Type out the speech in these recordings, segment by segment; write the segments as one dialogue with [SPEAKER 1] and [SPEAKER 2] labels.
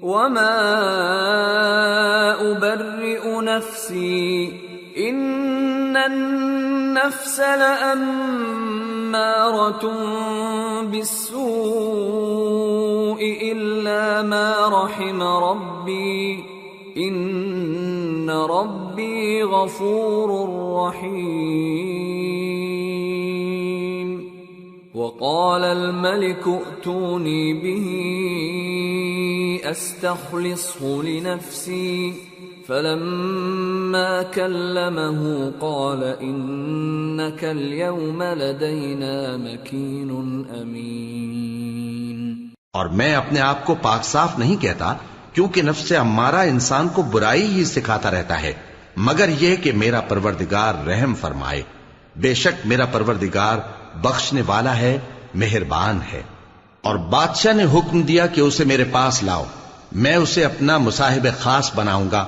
[SPEAKER 1] وما أبرئ نفسي إن النفس لأمارة بالسوء إلا ما رحم ربي إن ربي غفور رحيم وقال الملك ائتوني به أستخلصه لنفسي فلما كلمه قال إنك اليوم لدينا مكين أمين۔
[SPEAKER 2] اور میں اپنے آپ کو پاک صاف نہیں کہتا، کیونکہ نفس امارہ انسان کو برائی ہی سکھاتا رہتا ہے، مگر یہ کہ میرا پروردگار رحم فرمائے۔ بے شک میرا پروردگار بخشنے والا ہے، مہربان ہے۔ اور بادشاہ نے حکم دیا کہ اسے میرے پاس لاؤ، میں اسے اپنا مصاحب خاص بناؤں گا۔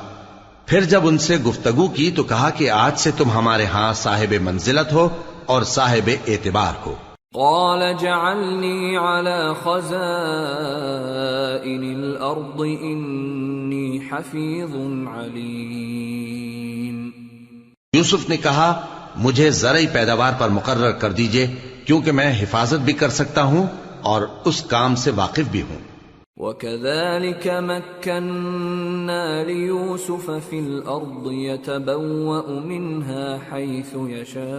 [SPEAKER 2] پھر جب ان سے گفتگو کی تو کہا کہ آج سے تم ہمارے ہاں صاحب منزلت ہو اور صاحب اعتبار ہو۔
[SPEAKER 1] قال جعلني على خزائن الأرض إني حفيظ عليم۔
[SPEAKER 2] یوسف نے کہا مجھے زرعی پیداوار پر مقرر کر دیجئے، کیونکہ میں حفاظت بھی کر سکتا ہوں اور اس کام سے واقف بھی ہوں۔
[SPEAKER 1] وَكَذَلِكَ مَكَّنَّا لِيُوسُفَ فِي الْأَرْضِ يَتَبَوَّأُ مِنْهَا حَيْثُ يَشَاءُ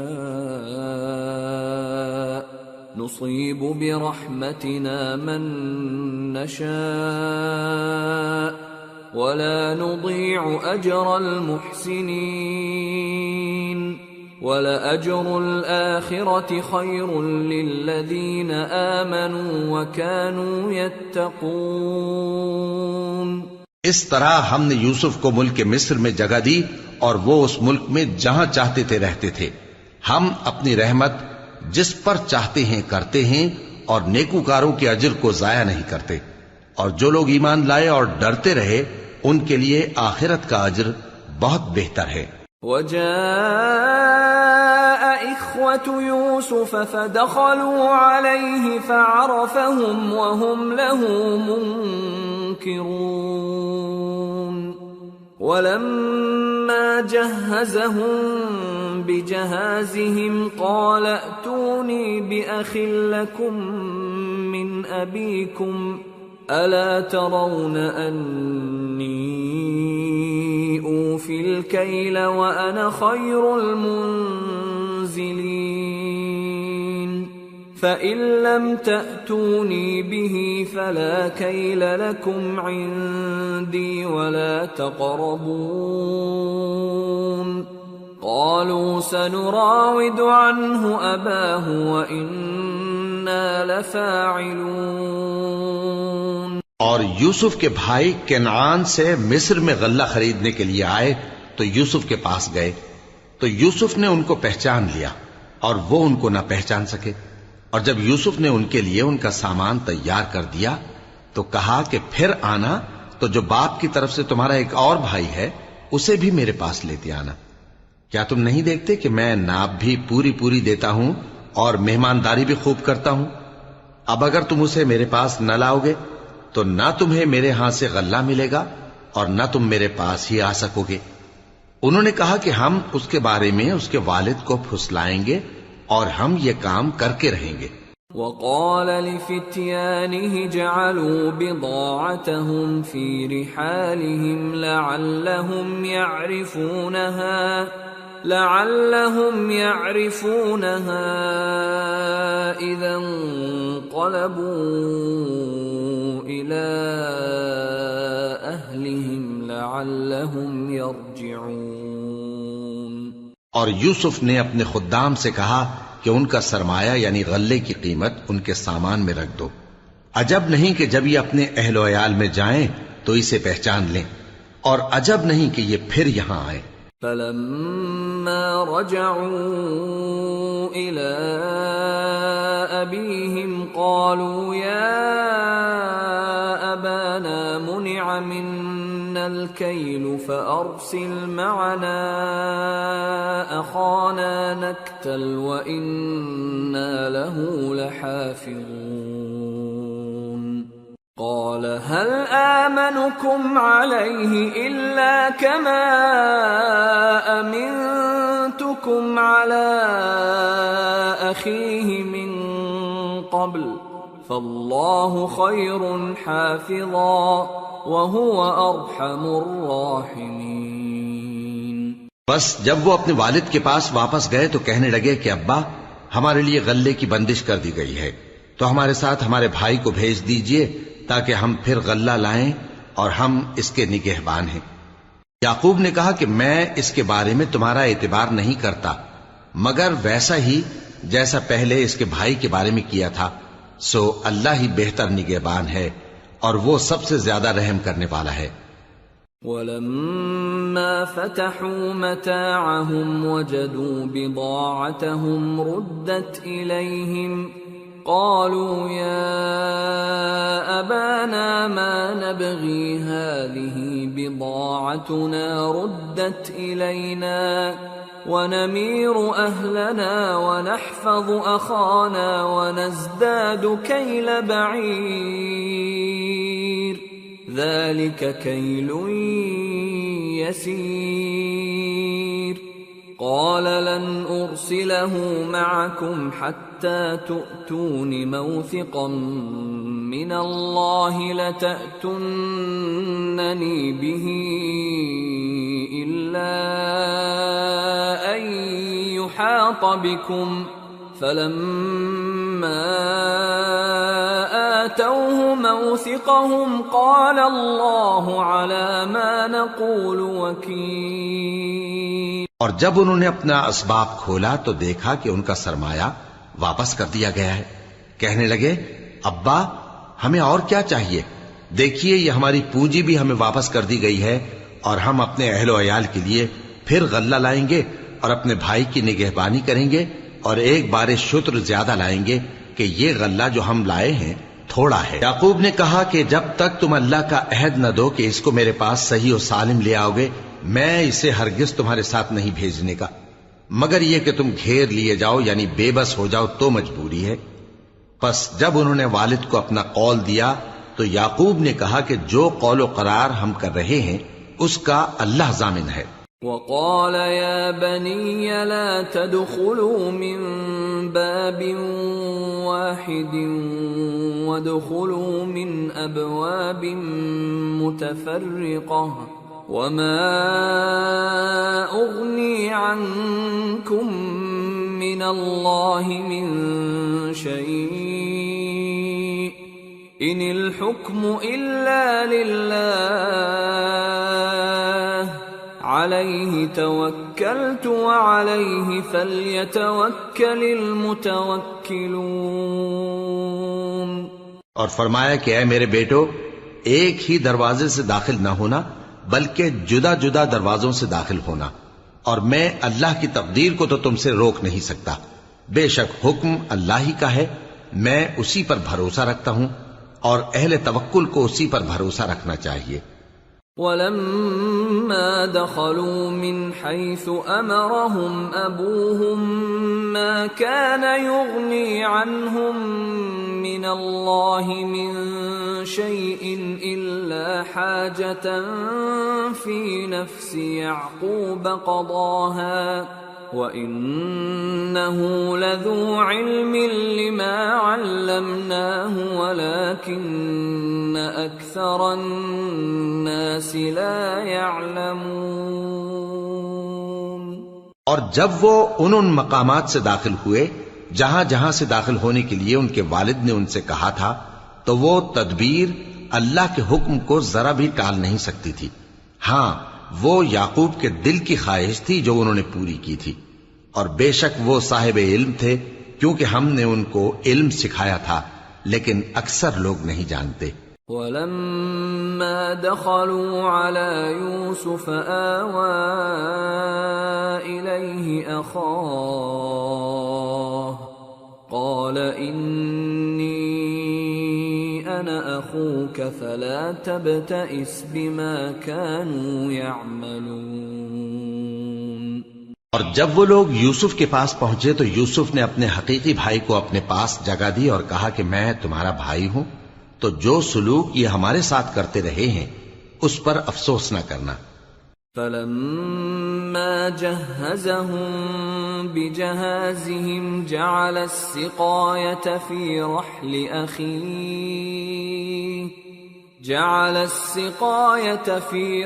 [SPEAKER 1] نُصِيبُ بِرَحْمَتِنَا مَن نَّشَاءُ وَلَا نُضِيعُ أَجْرَ الْمُحْسِنِينَ وَلَأَجْرُ الْآخِرَةِ خَيْرٌ لِّلَّذِينَ آمَنُوا وَكَانُوا يَتَّقُونَ۔
[SPEAKER 2] اس طرح ہم نے یوسف کو ملک مصر میں جگہ دی اور وہ اس ملک میں جہاں چاہتے تھے رہتے تھے۔ ہم اپنی رحمت جس پر چاہتے ہیں کرتے ہیں اور نیکوکاروں کے اجر کو ضائع نہیں کرتے، اور جو لوگ ایمان لائے اور ڈرتے رہے ان کے لیے آخرت کا اجر بہت بہتر ہے۔
[SPEAKER 1] وجاء إخوة يوسف فدخلوا عليه فعرفهم وهم له منكرون ولما جهزهم بجهازهم قال ائتوني بأخ لكم من أبيكم ألا ترون أني أوفي الكيل وأنا خير المنزلين فإن لم تأتوني به فلا كيل لكم عندي ولا تقربون قالوا سنراود عنه أباه وإنا لفاعلون۔
[SPEAKER 2] اور یوسف کے بھائی کنعان سے مصر میں غلہ خریدنے کے لیے آئے تو یوسف کے پاس گئے، تو یوسف نے ان کو پہچان لیا اور وہ ان کو نہ پہچان سکے۔ اور جب یوسف نے ان کے لیے ان کا سامان تیار کر دیا تو کہا کہ پھر آنا تو جو باپ کی طرف سے تمہارا ایک اور بھائی ہے اسے بھی میرے پاس لیتے آنا۔ کیا تم نہیں دیکھتے کہ میں ناب بھی پوری پوری دیتا ہوں اور مہمانداری بھی خوب کرتا ہوں؟ اب اگر تم اسے میرے پاس نہ لاؤ گے تو نہ تمہیں میرے ہاں سے غلہ ملے گا اور نہ تم میرے پاس ہی آ سکو گے۔ انہوں نے کہا کہ ہم اس کے بارے میں اس کے والد کو پھسلائیں گے اور ہم یہ کام کر کے رہیں گے۔
[SPEAKER 1] وقال لفتيانه جعلوا بضاعتهم في رحالهم لعلهم يعرفونها إذا انقلبوا إلى أهلهم لعلهم يرجعون۔
[SPEAKER 2] اور یوسف نے اپنے خدام سے کہا کہ ان کا سرمایہ یعنی غلے کی قیمت ان کے سامان میں رکھ دو، عجب نہیں کہ جب یہ اپنے اہل و عیال میں جائیں تو اسے پہچان لیں، اور عجب نہیں کہ یہ پھر یہاں آئیں۔
[SPEAKER 1] فلما رجعوا إلى أبيهم قالوا يا أبانا منع منا الكيل فأرسل معنا أخانا نكتل وإنا له لحافظون قال هل آمنكم عليه إلا كما أمنتكم على أخيه من قبل فالله خير حافظا وهو أرحم الراحمين۔
[SPEAKER 2] بس جب وہ اپنے والد کے پاس واپس گئے تو کہنے لگے کہ ابا ہمارے لیے غلے کی بندش کر دی گئی ہے، تو ہمارے ساتھ ہمارے بھائی کو بھیج دیجئے تاکہ ہم پھر غلہ لائیں اور ہم اس کے نگہبان ہیں۔ یعقوب نے کہا کہ میں اس کے بارے میں تمہارا اعتبار نہیں کرتا مگر ویسا ہی جیسا پہلے اس کے بھائی کے بارے میں کیا تھا، سو اللہ ہی بہتر نگہبان ہے اور وہ سب سے زیادہ رحم کرنے والا ہے۔
[SPEAKER 1] وَلَمَّا فَتَحُوا مَتَاعَهُمْ وَجَدُوا بِضَاعَتَهُمْ رُدَّتْ إِلَيْهِمْ قَالُوا يَا أَبَانَا مَا نَبْغِي هَذِهِ بِضَاعَتُنَا رُدَّتْ إِلَيْنَا وَنَمِيرُ أَهْلَنَا وَنَحْفَظُ أَخَانَا وَنَزْدَادُ كَيْلَ بَعِيرٍ ذَلِكَ كَيْلٌ يَسِيرٌ قَالَ لَنْ أُرْسِلَهُ مَعَكُمْ حَتَّى تُؤْتُونِ مَوْثِقًا مِّنَ اللَّهِ لَتَأْتُنَّنِي بِهِ إِلَّا أَن يُحَاطَ بِكُمْ فَلَمَّا آتَوْهُ مَوْثِقَهُمْ قَالَ اللَّهُ عَلَى مَا نَقُولُ وَكِيلٌ۔
[SPEAKER 2] اور جب انہوں نے اپنا اسباب کھولا تو دیکھا کہ ان کا سرمایہ واپس کر دیا گیا ہے۔ کہنے لگے ابا ہمیں اور کیا چاہیے، دیکھیے یہ ہماری پونجی بھی ہمیں واپس کر دی گئی ہے اور ہم اپنے اہل و عیال کے لیے پھر غلہ لائیں گے اور اپنے بھائی کی نگہبانی کریں گے اور ایک بار شتر زیادہ لائیں گے کہ یہ غلہ جو ہم لائے ہیں تھوڑا ہے۔ یعقوب نے کہا کہ جب تک تم اللہ کا عہد نہ دو کہ اس کو میرے پاس صحیح و سالم لے آؤ گے میں اسے ہرگز تمہارے ساتھ نہیں بھیجنے کا، مگر یہ کہ تم گھیر لیے جاؤ یعنی بے بس ہو جاؤ تو مجبوری ہے۔ پس جب انہوں نے والد کو اپنا قول دیا تو یعقوب نے کہا کہ جو قول و قرار ہم کر رہے ہیں اس کا اللہ ضامن ہے۔
[SPEAKER 1] وقال يا بني لا تدخلوا من باب واحد وادخلوا من أبواب متفرقة وما أغني عنكم من الله من شيء إن الحكم إلا لله عليه توكلت وعليه فليتوكل المتوكلون۔
[SPEAKER 2] اور فرمایا کہ اے میرے بیٹو ایک ہی دروازے سے داخل نہ ہونا بلکہ جدا جدا دروازوں سے داخل ہونا، اور میں اللہ کی تقدیر کو تو تم سے روک نہیں سکتا، بے شک حکم اللہ ہی کا ہے، میں اسی پر بھروسہ رکھتا ہوں اور اہل توکل کو اسی پر بھروسہ رکھنا چاہیے۔
[SPEAKER 1] وَلَمَّا دَخَلُوا مِنْ حَيْثُ أَمَرَهُمْ أَبُوهُمْ مَا كَانَ يُغْنِي عَنْهُمْ مِنَ اللَّهِ مِنْ شَيْءٍ إِلَّا حَاجَةً فِي نَفْسِ يَعْقُوبَ قَضَاهَا وَإِنَّهُ لَذُو عِلْمٍ لِمَا عَلَّمْنَاهُ وَلَكِنَّ أَكْثَرَ النَّاسِ لَا يَعْلَمُونَ۔
[SPEAKER 2] اور جب وہ ان مقامات سے داخل ہوئے جہاں جہاں سے داخل ہونے کے لیے ان کے والد نے ان سے کہا تھا تو وہ تدبیر اللہ کے حکم کو ذرا بھی ٹال نہیں سکتی تھی۔ ہاں وہ یعقوب کے دل کی خواہش تھی جو انہوں نے پوری کی تھی، اور بے شک وہ صاحب علم تھے کیونکہ ہم نے ان کو علم سکھایا تھا، لیکن اکثر لوگ نہیں جانتے۔
[SPEAKER 1] وَلَمَّا دَخَلُوا عَلَى يُوسُفَ آوَى إِلَيْهِ أَخَاهُ قَالَ إِنِّي أَنَا أَخُوكَ فَلَا تَبْتَئِسْ بِمَا كَانُوا يَعْمَلُونَ۔
[SPEAKER 2] اور جب وہ لوگ یوسف کے پاس پہنچے تو یوسف نے اپنے حقیقی بھائی کو اپنے پاس جگہ دی اور کہا کہ میں تمہارا بھائی ہوں، تو جو سلوک یہ ہمارے ساتھ کرتے رہے ہیں اس پر افسوس نہ کرنا۔
[SPEAKER 1] فلما جهزهم بجهازهم جعل السقاية في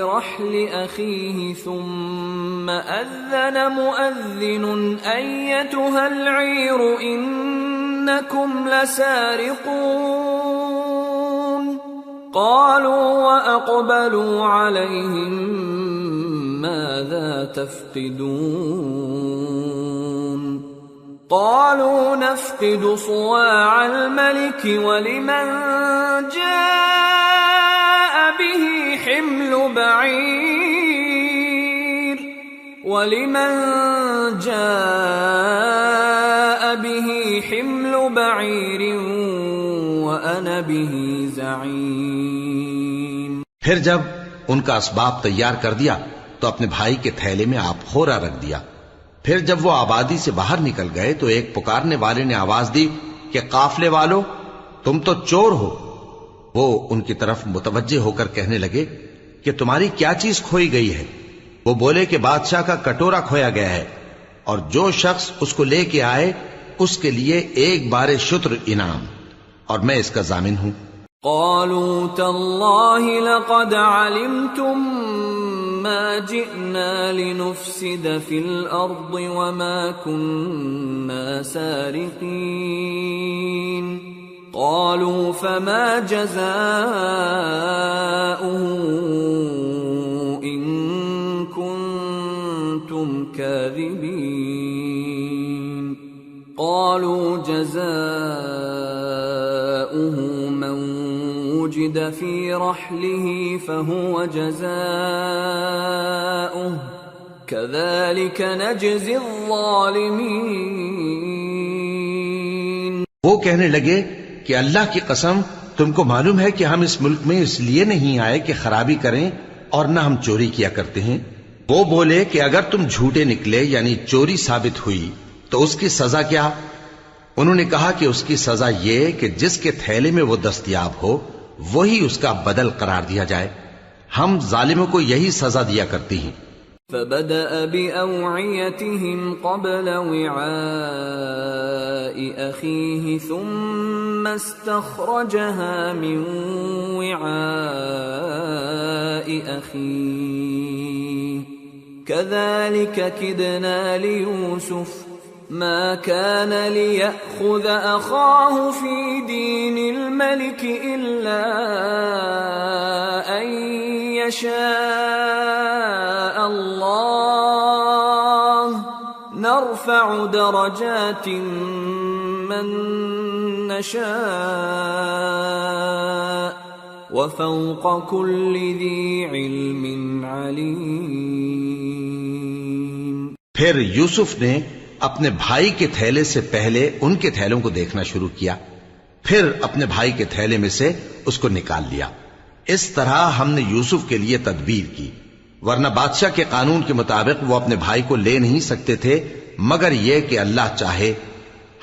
[SPEAKER 1] رحل أخيه ثم أذن مؤذن أيتها العير إنكم لسارقون قالوا وأقبلوا عليهم ماذا تفقدون قالوا نفقد صواع الملك ولمن جاء به حمل بعير وأنا به زعيم۔
[SPEAKER 2] پھر جب ان کا اسباب تیار کر دیا تو اپنے بھائی کے تھیلے میں آپ خورا رکھ دیا۔ پھر جب وہ آبادی سے باہر نکل گئے تو ایک پکارنے والے نے آواز دی کہ قافلے والو تم تو چور ہو۔ وہ ان کی طرف متوجہ ہو کر کہنے لگے کہ تمہاری کیا چیز کھوئی گئی ہے؟ وہ بولے کہ بادشاہ کا کٹورا کھویا گیا ہے، اور جو شخص اس کو لے کے آئے اس کے لیے ایک بار شتر انعام، اور میں اس کا ضامن ہوں۔
[SPEAKER 1] قالوا تالله لقد علمتم ما جئنا لنفسد في الأرض وما كنا سارقين قالوا فما جزاؤه إن كنتم كاذبين قالوا جزاؤه من وجد في رحله فهو جزاؤه كذلك نجزي الظالمين۔
[SPEAKER 2] وہ کہنے لگے کہ اللہ کی قسم تم کو معلوم ہے کہ ہم اس ملک میں اس لیے نہیں آئے کہ خرابی کریں اور نہ ہم چوری کیا کرتے ہیں۔ وہ بولے کہ اگر تم جھوٹے نکلے یعنی چوری ثابت ہوئی تو اس کی سزا کیا؟ انہوں نے کہا کہ اس کی سزا یہ کہ جس کے تھیلے میں وہ دستیاب ہو وہی اس کا بدل قرار دیا جائے، ہم ظالموں کو یہی سزا دیا کرتی ہیں۔
[SPEAKER 1] فبدأ بأوعيتهم قبل وعاء أخيه ثم استخرجها من وعاء أخيه كذلك كدنا ليوسف ما كان ليأخذ أخاه في دين الملك إلا أن يشاء الله نرفع درجات من نشاء وفوق كل ذي علم عليم۔
[SPEAKER 2] پھر یوسف نے اپنے بھائی کے تھیلے سے پہلے ان کے تھیلوں کو دیکھنا شروع کیا، پھر اپنے بھائی کے تھیلے میں سے اس کو نکال لیا۔ اس طرح ہم نے یوسف کے لیے تدبیر کی، ورنہ بادشاہ کے قانون کے مطابق وہ اپنے بھائی کو لے نہیں سکتے تھے مگر یہ کہ اللہ چاہے۔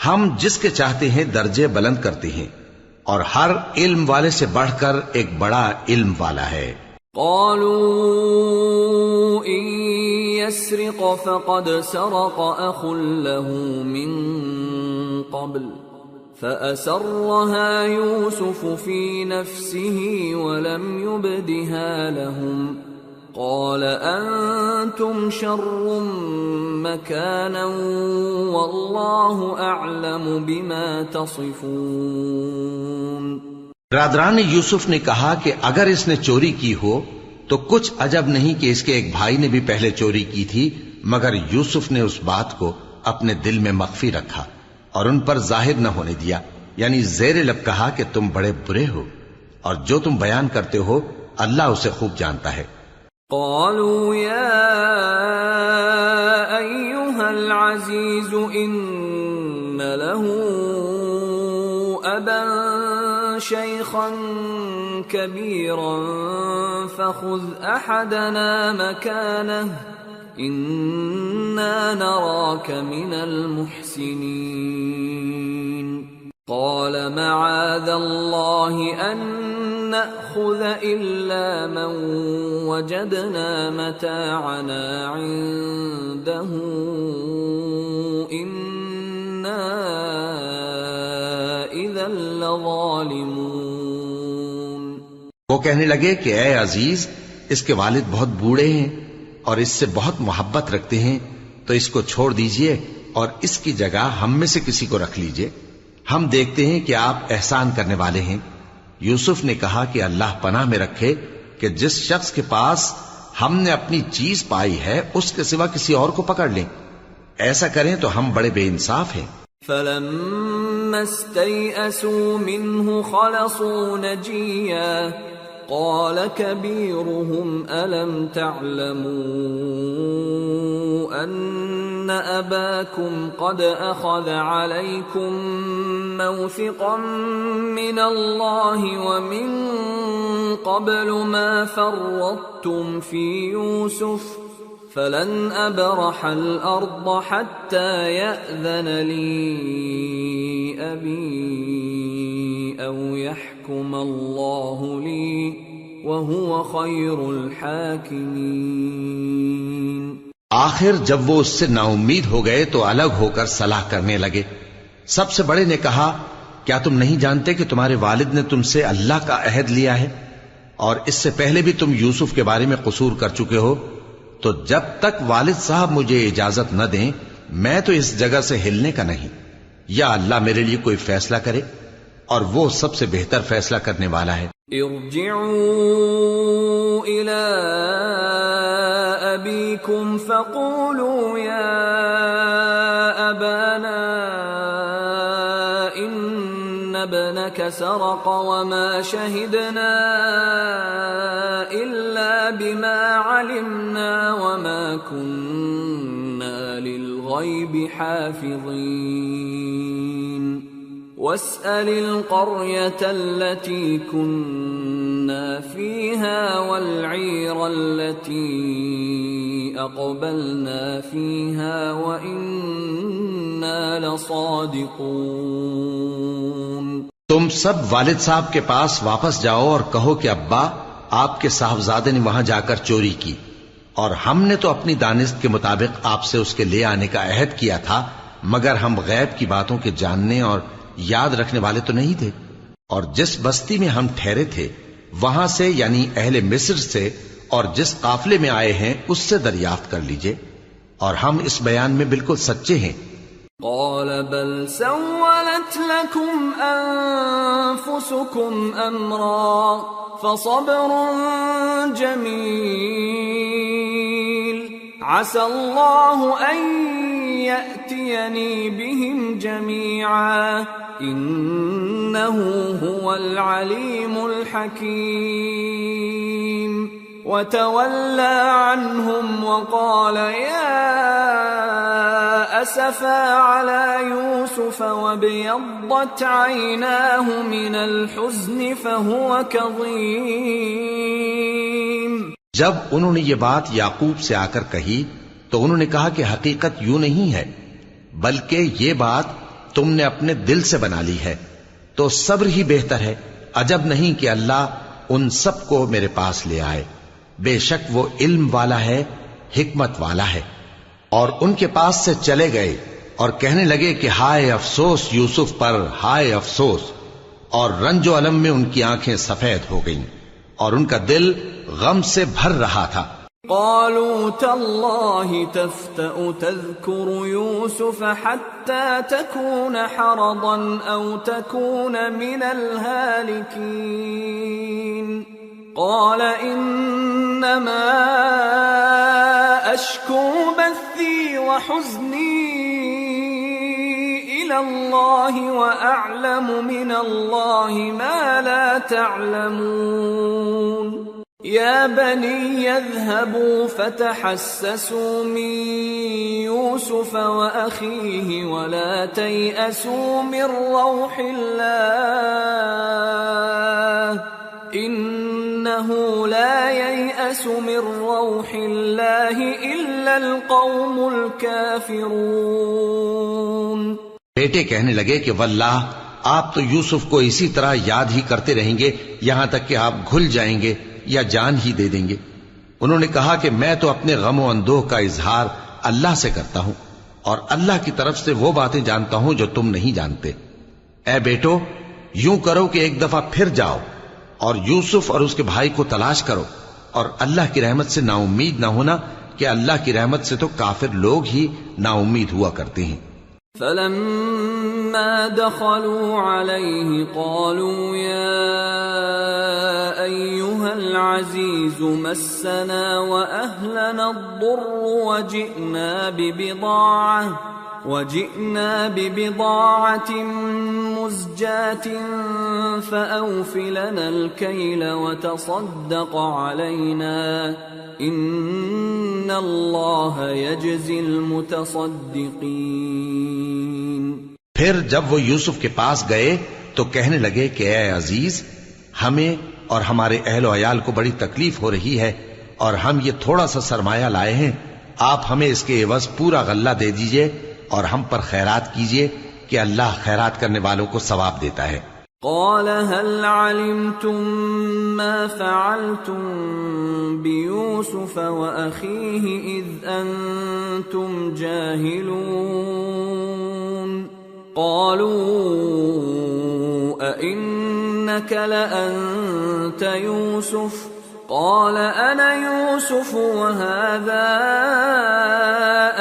[SPEAKER 2] ہم جس کے چاہتے ہیں درجے بلند کرتے ہیں، اور ہر علم والے سے بڑھ کر ایک بڑا علم والا ہے۔
[SPEAKER 1] قالوا إن يسرق فقد سرق أخ له من قبل فأسرها يوسف في نفسه ولم يبدها لهم قال أنتم شر مكانا والله أعلم بما تصفون۔
[SPEAKER 2] برادران یوسف نے کہا کہ اگر اس نے چوری کی ہو تو کچھ عجب نہیں کہ اس کے ایک بھائی نے بھی پہلے چوری کی تھی، مگر یوسف نے اس بات کو اپنے دل میں مخفی رکھا اور ان پر ظاہر نہ ہونے دیا، یعنی زیر لب کہا کہ تم بڑے برے ہو، اور جو تم بیان کرتے ہو اللہ اسے خوب جانتا ہے۔
[SPEAKER 1] قالوا يا أيها العزيز إن له أبا شيخا كبيرا فخذ أحدنا مكانه إنا نراك من المحسنين۔ قال معاذ الله أن نأخذ إلا من وجدنا متاعنا عنده إنا إذا لظالمون.
[SPEAKER 2] وہ کہنے لگے کہ اے عزیز، اس کے والد بہت بوڑھے ہیں اور اس سے بہت محبت رکھتے ہیں، تو اس کو چھوڑ دیجئے اور اس کی جگہ ہم میں سے کسی کو رکھ لیجئے، ہم دیکھتے ہیں کہ آپ احسان کرنے والے ہیں. یوسف نے کہا کہ اللہ پناہ میں رکھے کہ جس شخص کے پاس ہم نے اپنی چیز پائی ہے اس کے سوا کسی اور کو پکڑ لیں. ایسا کریں تو ہم بڑے بے انصاف ہیں.
[SPEAKER 1] فلما استيئسوا منه خلصوا نجيا قال كبيرهم ألم تعلموا أن أباكم قد أخذ عليكم موثقا من الله ومن قبل ما فرطتم في يوسف فلن أبرح الأرض حتى يأذن لي أبي أو يحكم الله لي وهو خير الحاكمين.
[SPEAKER 2] آخر جب وہ اس سے نا امید ہو گئے تو الگ ہو کر صلاح کرنے لگے. سب سے بڑے نے کہا، کیا تم نہیں جانتے کہ تمہارے والد نے تم سے اللہ کا عہد لیا ہے اور اس سے پہلے بھی تم یوسف کے بارے میں قصور کر چکے ہو؟ تو جب تک والد صاحب مجھے اجازت نہ دیں میں تو اس جگہ سے ہلنے کا نہیں، یا اللہ میرے لیے کوئی فیصلہ کرے اور وہ سب سے بہتر فیصلہ کرنے والا ہے.
[SPEAKER 1] ارجعوا الى ابيكم فقولوا يا ابانا ان ابنك سرق وما شهدنا الا بما علمنا وما كنا للغيب حافظين واسأل القرية التي كنا فيها والعير التي أقبلنا فيها وإنا لصادقون.
[SPEAKER 2] تم سب والد صاحب کے پاس واپس جاؤ اور کہو کہ ابا، آپ کے صاحبزادے نے وہاں جا کر چوری کی اور ہم نے تو اپنی دانست کے مطابق آپ سے اس کے لے آنے کا عہد کیا تھا، مگر ہم غیب کی باتوں کے جاننے اور یاد رکھنے والے تو نہیں تھے. اور جس بستی میں ہم ٹھہرے تھے وہاں سے یعنی اہل مصر سے اور جس قافلے میں آئے ہیں اس سے دریافت کر لیجئے، اور ہم اس بیان میں بالکل سچے ہیں.
[SPEAKER 1] قال بل سولت لكم أنفسكم أمرا فصبر جميل عسى الله أن يأتيني بهم جميعا إنه هو العليم الحكيم. وتولى عنهم وقال يا أسفا على يوسف وابيضت عيناه من الحزن فهو كظيم.
[SPEAKER 2] جب انہوں نے یہ بات یعقوب سے آ کر کہی تو انہوں نے کہا کہ حقیقت یوں نہیں ہے، بلکہ یہ بات تم نے اپنے دل سے بنا لی ہے، تو صبر ہی بہتر ہے. عجب نہیں کہ اللہ ان سب کو میرے پاس لے آئے، بے شک وہ علم والا ہے، حکمت والا ہے. اور ان کے پاس سے چلے گئے اور کہنے لگے کہ ہائے افسوس یوسف پر، ہائے افسوس. اور رنج و الم میں ان کی آنکھیں سفید ہو گئیں اور ان کا دل غم سے بھر رہا تھا.
[SPEAKER 1] قالوا تالله تفتأ تذكر يوسف حتى تكون حرضا أو تكون من الهالكين. قال إنما أشكو بثي وحزني إلى الله وأعلم من الله ما لا تعلمون. يا بني اذهبوا فتحسسوا من يوسف وأخيه ولا تيأسوا من روح الله إنه لا ييأس من روح الله إلا القوم الكافرون.
[SPEAKER 2] بیٹے کہنے لگے کہ واللہ آپ تو یوسف کو اسی طرح یاد ہی کرتے رہیں گے یہاں تک کہ آپ گھل جائیں گے یا جان ہی دے دیں گے۔ انہوں نے کہا کہ میں تو اپنے غم و اندوہ کا اظہار اللہ سے کرتا ہوں، اور اللہ کی طرف سے وہ باتیں جانتا ہوں جو تم نہیں جانتے۔ اے بیٹو، یوں کرو کہ ایک دفعہ پھر جاؤ اور یوسف اور اس کے بھائی کو تلاش کرو، اور اللہ کی رحمت سے نا امید نہ ہونا کہ اللہ کی رحمت سے تو کافر لوگ ہی نا امید ہوا کرتے ہیں۔
[SPEAKER 1] فلما دخلوا عليه قالوا يا أيها العزيز مسنا وأهلنا الضر وجئنا ببضاعة مزجاة فأوف لنا الكيل وتصدق علينا إن الله يجزي المتصدقين۔
[SPEAKER 2] پھر جب وہ یوسف کے پاس گئے تو کہنے لگے کہ اے عزیز، ہمیں اور ہمارے اہل و عیال کو بڑی تکلیف ہو رہی ہے، اور ہم یہ تھوڑا سا سرمایہ لائے ہیں، آپ ہمیں اس کے عوض پورا غلہ دے دیجئے اور ہم پر خیرات کیجئے کہ اللہ خیرات کرنے والوں کو ثواب دیتا ہے۔
[SPEAKER 1] قال هل علمتم ما فعلتم بيوسف وأخيه إذ أنتم جاهلون؟ قالوا أئنك لأنت يوسف؟ قال أنا يوسف وهذا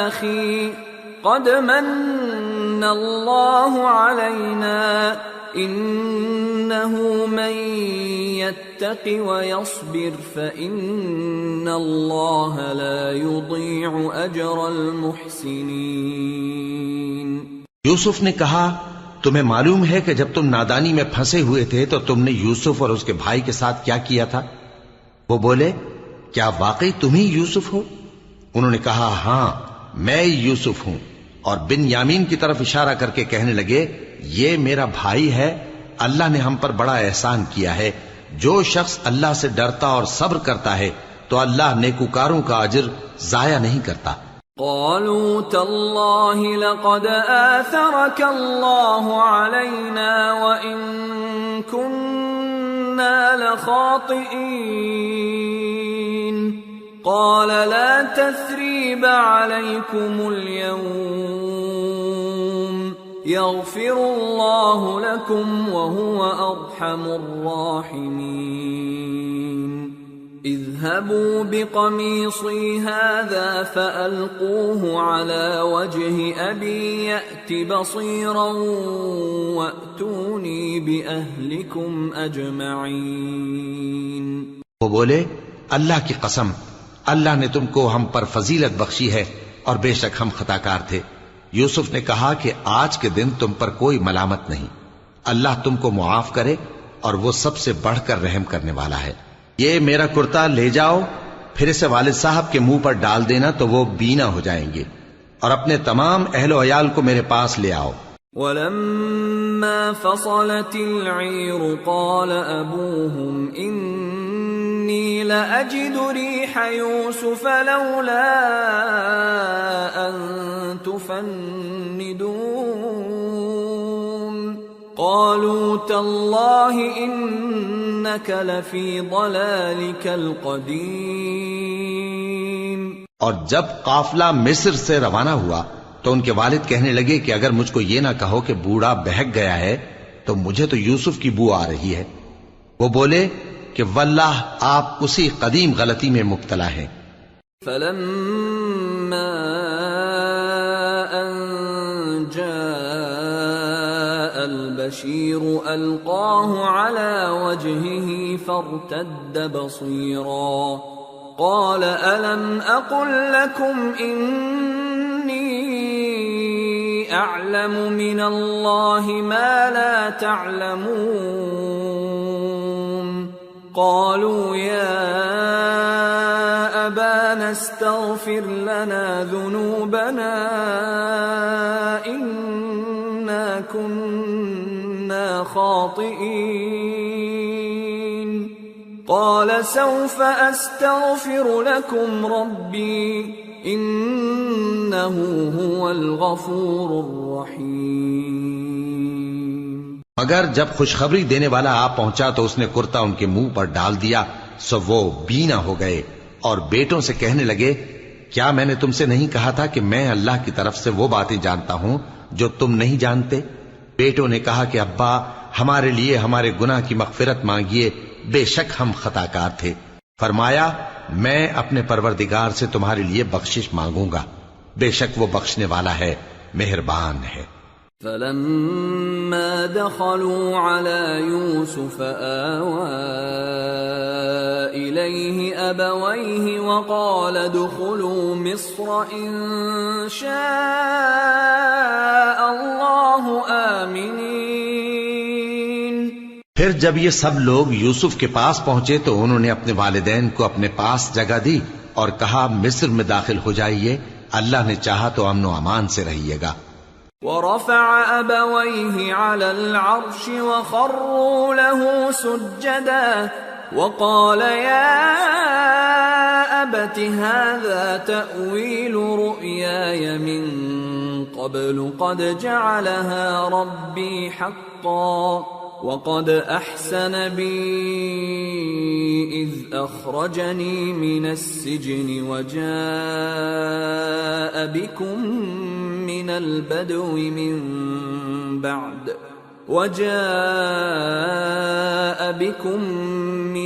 [SPEAKER 1] أخي قد من الله علينا إنه من يتق ويصبر فإن الله لا يضيع أجر المحسنين۔
[SPEAKER 2] یوسف نے کہا تمہیں معلوم ہے کہ جب تم نادانی میں پھنسے ہوئے تھے تو تم نے یوسف اور اس کے بھائی کے ساتھ کیا کیا تھا؟ وہ بولے کیا واقعی تم ہی یوسف ہو؟ انہوں نے کہا ہاں میں یوسف ہوں، اور بن یامین کی طرف اشارہ کر کے کہنے لگے یہ میرا بھائی ہے، اللہ نے ہم پر بڑا احسان کیا ہے۔ جو شخص اللہ سے ڈرتا اور صبر کرتا ہے تو اللہ نیکوکاروں کا اجر ضائع نہیں کرتا۔
[SPEAKER 1] قالوا تالله لقد آثرك الله علينا وإن كنا لخاطئين قال لا تثريب عليكم اليوم يغفر الله لكم وهو أرحم الراحمين اذهبوا بقميصي هذا فألقوه على وجه أبي يأت بصيرا وأتوني بأهلكم أجمعين۔
[SPEAKER 2] وہ بولے اللہ کی قسم، اللہ نے تم کو ہم پر فضیلت بخشی ہے اور بے شک ہم خطاکار تھے۔ یوسف نے کہا کہ آج کے دن تم پر کوئی ملامت نہیں، اللہ تم کو معاف کرے اور وہ سب سے بڑھ کر رحم کرنے والا ہے۔ یہ میرا کرتا لے جاؤ، پھر اسے والد صاحب کے منہ پر ڈال دینا تو وہ بینا ہو جائیں گے، اور اپنے تمام اہل و عیال کو میرے پاس لے آؤ۔
[SPEAKER 1] وَلَمَّا فَصَلَتِ الْعِيرُ قَالَ أَبُوهُمْ إِنِّي لَأَجِدُ رِيحَ يُوسُفَ لَوْلَا أَن تُفَنِّدُونَ قَالُوا تَاللَّهِ إِنَّكَ لَفِي ضَلَالِكَ الْقَدِيمِ۔
[SPEAKER 2] اور جب قافلہ مصر سے روانہ ہوا تو ان کے والد کہنے لگے کہ اگر مجھ کو یہ نہ کہو کہ بوڑھا بہک گیا ہے تو مجھے تو یوسف کی بو آ رہی ہے۔ وہ بولے کہ واللہ آپ اسی قدیم غلطی میں مبتلا ہیں۔
[SPEAKER 1] فَلَمَّا أَن جَاءَ الْبَشِيرُ أَلْقَاهُ عَلَى وَجْهِهِ فَارْتَدَّ بَصِيرًا قَالَ أَلَمْ أَقُلْ لَكُمْ إِنِّي أَعْلَمُ مِنَ اللَّهِ مَا لَا تَعْلَمُونَ قَالُوا يَا أَبَانَا اسْتَغْفِرْ لَنَا ذُنُوبَنَا إِنَّا كُنَّا خَاطِئِينَ قَالَ سَوْفَ أَسْتَغْفِرُ لَكُمْ رَبِّي إِنَّهُ هُوَ الْغَفُورُ الرَّحِيمُ۔
[SPEAKER 2] مگر جب خوشخبری دینے والا آ پہنچا تو اس نے کرتا ان کے منہ پر ڈال دیا، سو وہ بینا ہو گئے اور بیٹوں سے کہنے لگے، کیا میں نے تم سے نہیں کہا تھا کہ میں اللہ کی طرف سے وہ باتیں جانتا ہوں جو تم نہیں جانتے؟ بیٹوں نے کہا کہ ابا، ہمارے لیے ہمارے گناہ کی مغفرت مانگیے، بے شک ہم خطا کار تھے۔ فرمایا، میں اپنے پروردگار سے تمہارے لیے بخشش مانگوں گا، بے شک وہ بخشنے والا ہے، مہربان ہے۔
[SPEAKER 1] فلما دخلوا على يوسف آوى إليه أبويه وقال ادخلوا مصر إن شاء الله آمنين۔
[SPEAKER 2] پھر جب یہ سب لوگ یوسف کے پاس پہنچے تو انہوں نے اپنے والدین کو اپنے پاس جگہ دی اور کہا، مصر میں داخل ہو جائیے، اللہ نے چاہا تو امن و امان سے رہیے گا۔
[SPEAKER 1] ورفع أبويه على العرش وخروا له سجدا وقال يا أبت هذا تأويل رؤياي من قبل قد جعلها ربي حقا وقد أحسن بي إذ أخرجني من السجن وجاء بكم من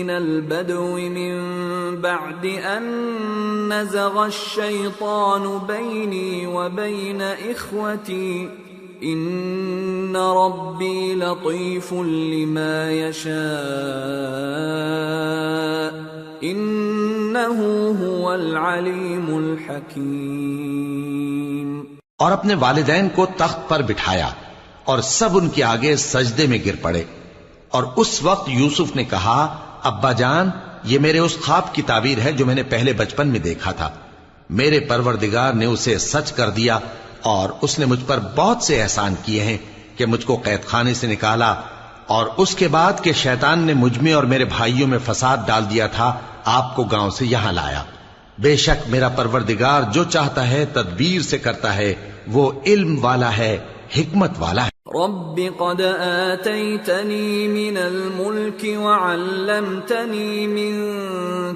[SPEAKER 1] البدو من بعد أن نزغ الشيطان بيني وبين إخوتي إن ربي لطيف لما يشاء إنه هو العليم الحكيم۔
[SPEAKER 2] اور اپنے والدین کو تخت پر بٹھایا اور سب ان کے آگے سجدے میں گر پڑے، اور اس وقت یوسف نے کہا، ابا جان، یہ میرے اس خواب کی تعبیر ہے جو میں نے پہلے بچپن میں دیکھا تھا۔ میرے پروردگار نے اسے سچ کر دیا اور اس نے مجھ پر بہت سے احسان کیے ہیں کہ مجھ کو قید خانے سے نکالا، اور اس کے بعد کہ شیطان نے مجھ میں اور میرے بھائیوں میں فساد ڈال دیا تھا، آپ کو گاؤں سے یہاں لایا۔ بے شک میرا پروردگار جو چاہتا ہے تدبیر سے کرتا ہے، وہ علم والا ہے، حکمت والا ہے۔
[SPEAKER 1] رب قد آتيتني من الملك وعلمتني من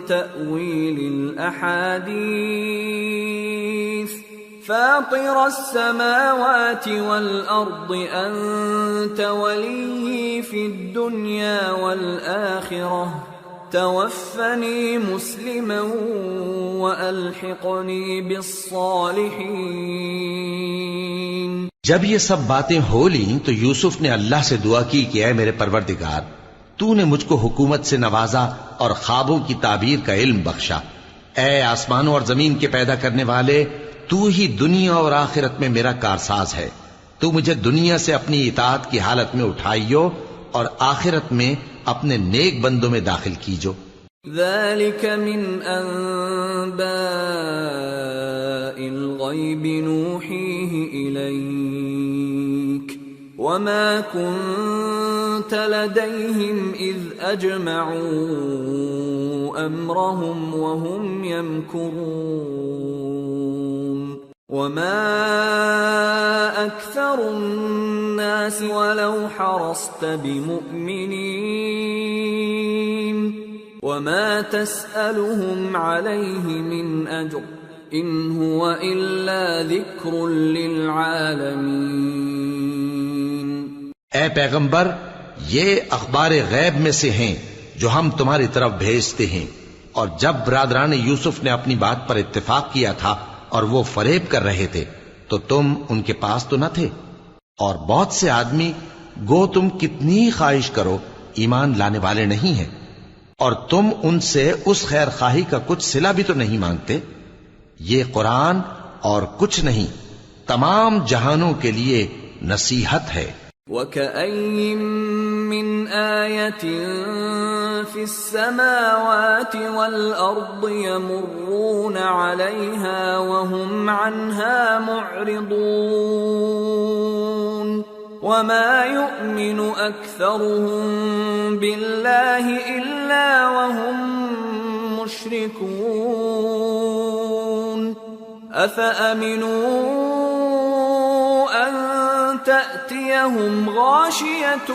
[SPEAKER 1] تأويل الأحاديث فاطر السماوات والأرض أنت ولي في الدنيا والآخرة توفني مسلما وألحقني بالصالحين۔
[SPEAKER 2] جب یہ سب باتیں ہو لیں تو یوسف نے اللہ سے دعا کی کہ اے میرے پروردگار، تو نے مجھ کو حکومت سے نوازا اور خوابوں کی تعبیر کا علم بخشا۔ اے آسمانوں اور زمین کے پیدا کرنے والے، تو ہی دنیا اور آخرت میں میرا کارساز ہے۔ تو مجھے دنیا سے اپنی اطاعت کی حالت میں اٹھائیو اور آخرت میں اپنے نیک بندوں میں داخل کیجو۔
[SPEAKER 1] ذلك من أنباء الغيب نوحيه إليك وما كنت لديهم إذ أجمعوا أمرهم وهم يمكرون وما أكثر الناس ولو حرصت بمؤمنين وما تسألهم عليه من أجر إن هو إلا ذكر للعالمين۔
[SPEAKER 2] اے پیغمبر، یہ اخبار غیب میں سے ہیں جو ہم تمہاری طرف بھیجتے ہیں، اور جب برادران یوسف نے اپنی بات پر اتفاق کیا تھا اور وہ فریب کر رہے تھے تو تم ان کے پاس تو نہ تھے، اور بہت سے آدمی گو تم کتنی خواہش کرو ایمان لانے والے نہیں ہیں، اور تم ان سے اس خیر خواہی کا کچھ صلہ بھی تو نہیں مانگتے۔ یہ قرآن اور کچھ نہیں، تمام جہانوں کے لیے نصیحت ہے۔
[SPEAKER 1] وَكَأَيٍّ مِّنْ آيَةٍ فِي السَّمَاوَاتِ وَالْأَرْضِ يَمُرُّونَ عَلَيْهَا وَهُمْ عَنْهَا مُعْرِضُونَ وَمَا يُؤْمِنُ أَكْثَرُهُم بِاللَّهِ إِلَّا وَهُم مُشْرِكُونَ أَفَأَمِنُوا أَن تأتيهم غاشية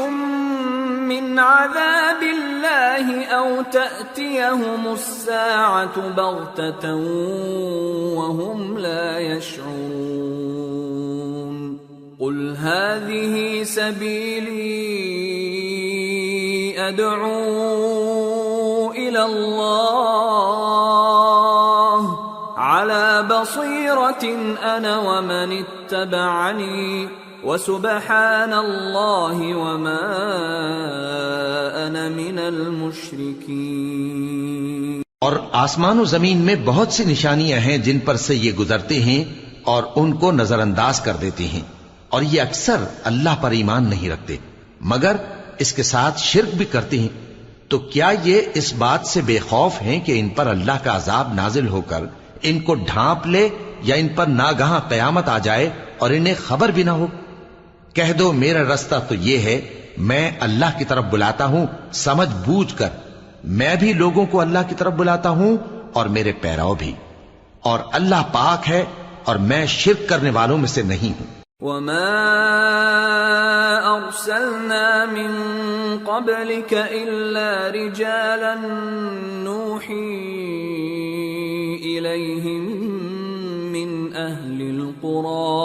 [SPEAKER 1] من عذاب الله أو تأتيهم الساعة بغتة وهم لا يشعرون قل هذه سبيلي أدعو إلى الله على بصيرة أنا ومن اتبعني وسبحان الله وما أنا من المشركين۔
[SPEAKER 2] اور آسمان و زمین میں بہت سی نشانیاں ہیں جن پر سے یہ گزرتے ہیں اور ان کو نظر انداز کر دیتے ہیں، اور یہ اکثر اللہ پر ایمان نہیں رکھتے مگر اس کے ساتھ شرک بھی کرتے ہیں۔ تو کیا یہ اس بات سے بے خوف ہیں کہ ان پر اللہ کا عذاب نازل ہو کر ان کو ڈھانپ لے یا ان پر ناگہاں قیامت آ جائے اور انہیں خبر بھی نہ ہو؟ کہہ دو میرا رستہ تو یہ ہے، میں اللہ کی طرف بلاتا ہوں سمجھ بوجھ کر، میں بھی لوگوں کو اللہ کی طرف بلاتا ہوں اور میرے پیراؤ بھی، اور اللہ پاک ہے اور میں شرک کرنے والوں میں سے نہیں ہوں۔
[SPEAKER 1] وما أرسلنا من قبلك إلا رجالا نوحي إليهم من أهل القرى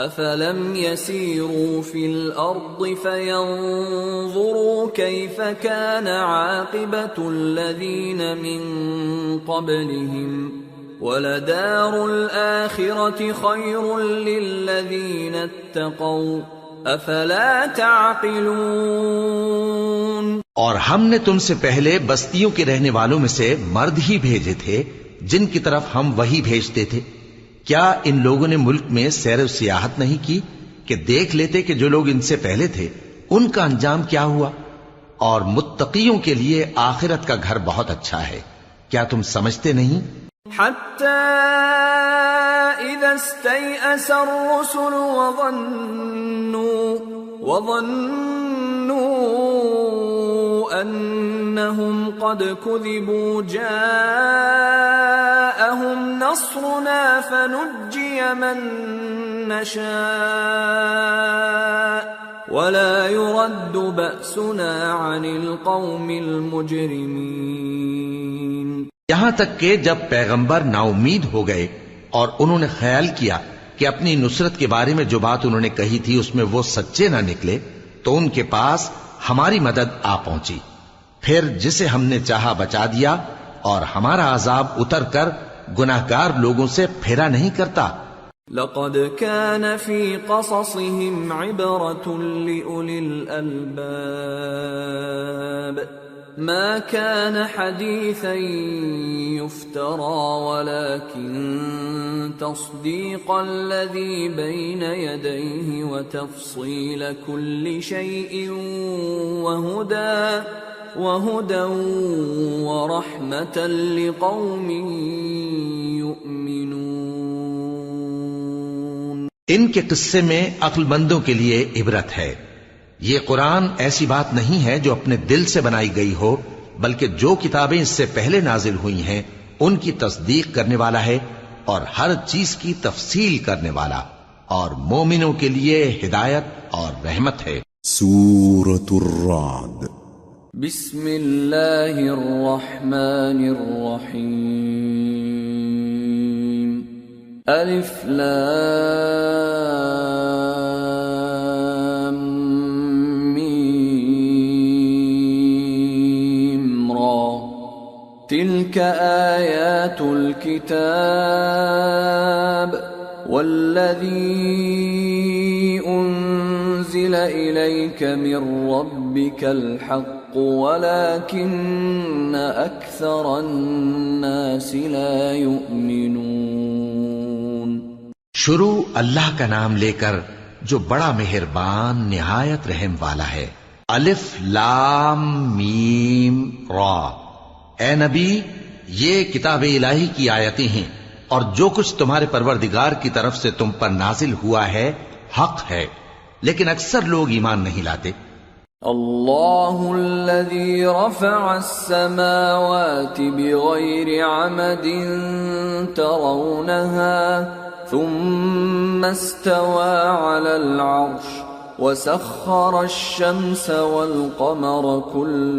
[SPEAKER 1] أفلم يسيروا في الأرض فينظروا كيف كان عاقبة الذين من قبلهم وَلَدَارُ الْآخِرَةِ خَيْرٌ لِّلَّذِينَ اتَّقَوْا أَفَلَا تَعْقِلُونَ۔
[SPEAKER 2] اور ہم نے تم سے پہلے بستیوں کے رہنے والوں میں سے مرد ہی بھیجے تھے جن کی طرف ہم وہی بھیجتے تھے۔ کیا ان لوگوں نے ملک میں سیر و سیاحت نہیں کی کہ دیکھ لیتے کہ جو لوگ ان سے پہلے تھے ان کا انجام کیا ہوا؟ اور متقیوں کے لیے آخرت کا گھر بہت اچھا ہے، کیا تم سمجھتے نہیں؟
[SPEAKER 1] حتى إذا استيأس الرسل وظنوا أنهم قد كذبوا جاءهم نصرنا فنجي من نشاء ولا يرد بأسنا عن القوم المجرمين۔
[SPEAKER 2] یہاں تک کہ جب پیغمبر نا امید ہو گئے اور انہوں نے خیال کیا کہ اپنی نصرت کے بارے میں جو بات انہوں نے کہی تھی اس میں وہ سچے نہ نکلے تو ان کے پاس ہماری مدد آ پہنچی، پھر جسے ہم نے چاہا بچا دیا، اور ہمارا عذاب اتر کر گناہگار لوگوں سے پھیرا نہیں کرتا۔
[SPEAKER 1] لقد كان في قصصهم عبرة لأولي الألباب ما كان حديثا يفترى ولكن تصديق الذي بين يديه وتفصيل كل شيء وهدى ورحمة لقوم يؤمنون۔
[SPEAKER 2] ان کے قصے میں عقل مندوں کے لیے عبرت ہے۔ یہ قرآن ایسی بات نہیں ہے جو اپنے دل سے بنائی گئی ہو، بلکہ جو کتابیں اس سے پہلے نازل ہوئی ہیں ان کی تصدیق کرنے والا ہے اور ہر چیز کی تفصیل کرنے والا، اور مومنوں کے لیے ہدایت اور رحمت ہے۔
[SPEAKER 3] سورة الرعد۔
[SPEAKER 1] بسم اللہ الرحمن الرحیم۔ الف لام میم را تلك آیات الكتاب والذی انزل الیک من ربک الحق ولكن اکثر الناس لا یؤمنون۔
[SPEAKER 2] شروع اللہ کا نام لے کر جو بڑا مہربان نہایت رحم والا ہے۔ الف لام میم را۔ اے نبی، یہ کتاب الہی کی آیتیں ہیں اور جو کچھ تمہارے پروردگار کی طرف سے تم پر نازل ہوا ہے حق ہے، لیکن اکثر لوگ ایمان نہیں لاتے۔
[SPEAKER 1] اللہ الذی رفع السماوات بغیر عمد ترونها ثم استوى على العرش وسخر الشمس والقمر كل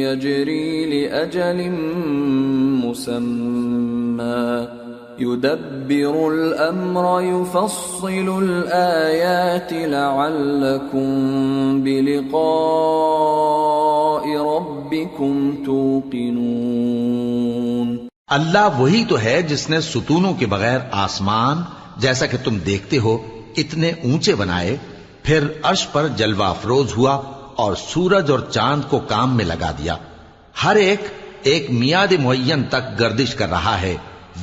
[SPEAKER 1] يجري لأجل مسمى يدبر الأمر يفصل الآيات لعلكم بلقاء ربكم توقنون۔
[SPEAKER 2] اللہ وہی تو ہے جس نے ستونوں کے بغیر آسمان جیسا کہ تم دیکھتے ہو اتنے اونچے بنائے، پھر عرش پر جلوہ افروز ہوا اور سورج اور چاند کو کام میں لگا دیا، ہر ایک میعاد معین تک گردش کر رہا ہے،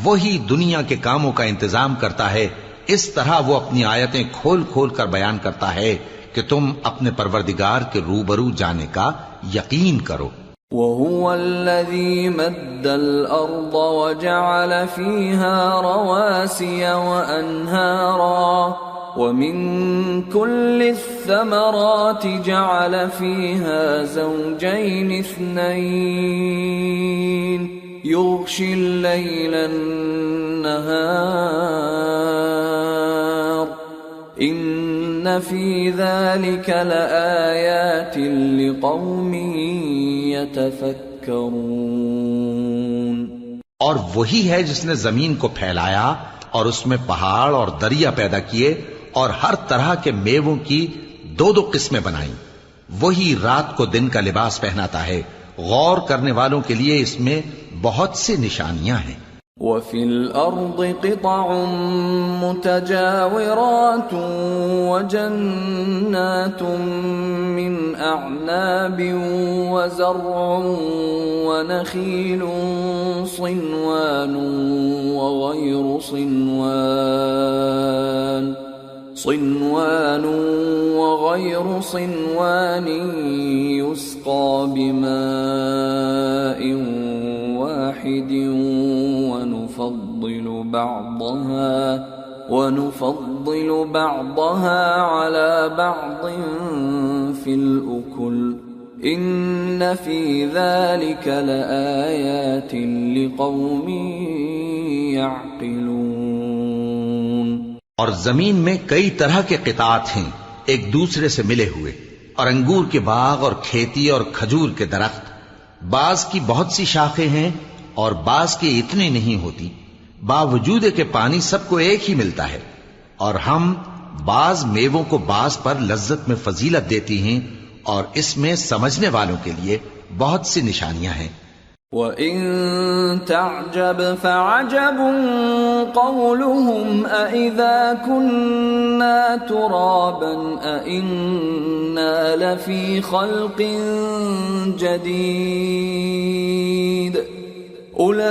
[SPEAKER 2] وہی دنیا کے کاموں کا انتظام کرتا ہے، اس طرح وہ اپنی آیتیں کھول کھول کر بیان کرتا ہے کہ تم اپنے پروردگار کے روبرو جانے کا یقین کرو۔
[SPEAKER 1] وَهُوَ الَّذِي مَدَّ الْأَرْضَ وَجَعَلَ فِيهَا رَوَاسِيَ وَأَنْهَارًا وَمِن كُلِّ الثَّمَرَاتِ جَعَلَ فِيهَا زَوْجَيْنِ اثْنَيْنِ يُغْشِي اللَّيْلَ النَّهَارَ إِنَّ فِي ذَلِكَ لَآيَاتٍ لِقَوْمٍ يَتَفَكَّرُونَ۔
[SPEAKER 2] اور وہی ہے جس نے زمین کو پھیلایا اور اس میں پہاڑ اور دریا پیدا کیے اور ہر طرح کے میووں کی دو دو قسمیں بنائیں، وہی رات کو دن کا لباس پہناتا ہے، غور کرنے والوں کے لیے اس میں بہت سی نشانیاں ہیں۔
[SPEAKER 1] وَفِي الْأَرْضِ قِطَعٌ مُتَجَاوِرَاتٌ وَجَنَّاتٌ مِّنْ أَعْنَابٍ وَزَرْعٌ وَنَخِيلٌ صِنْوَانٌ وَغَيْرُ صِنْوَانٍ يُسْقَى بِمَاءٍ واحد ونفضل بعضها على بعض في الأكل إن في ذلك لآيات لقوم يعقلون۔
[SPEAKER 2] اور زمین میں کئی طرح کے قطعات ہیں ایک دوسرے سے ملے ہوئے، اور انگور کے باغ اور کھیتی اور کھجور کے درخت، بعض کی بہت سی شاخیں ہیں اور بعض کی اتنی نہیں ہوتی، باوجود کہ پانی سب کو ایک ہی ملتا ہے، اور ہم بعض میووں کو بعض پر لذت میں فضیلت دیتی ہیں، اور اس میں سمجھنے والوں کے لیے بہت سی نشانیاں ہیں۔
[SPEAKER 1] وَإِن تَعْجَبْ فَعَجَبٌ قَوْلُهُمْ أَإِذَا كُنَّا تُرَابًا أَإِنَّا لَفِي خَلْقٍ جَدِيدٍ أُولَئِكَ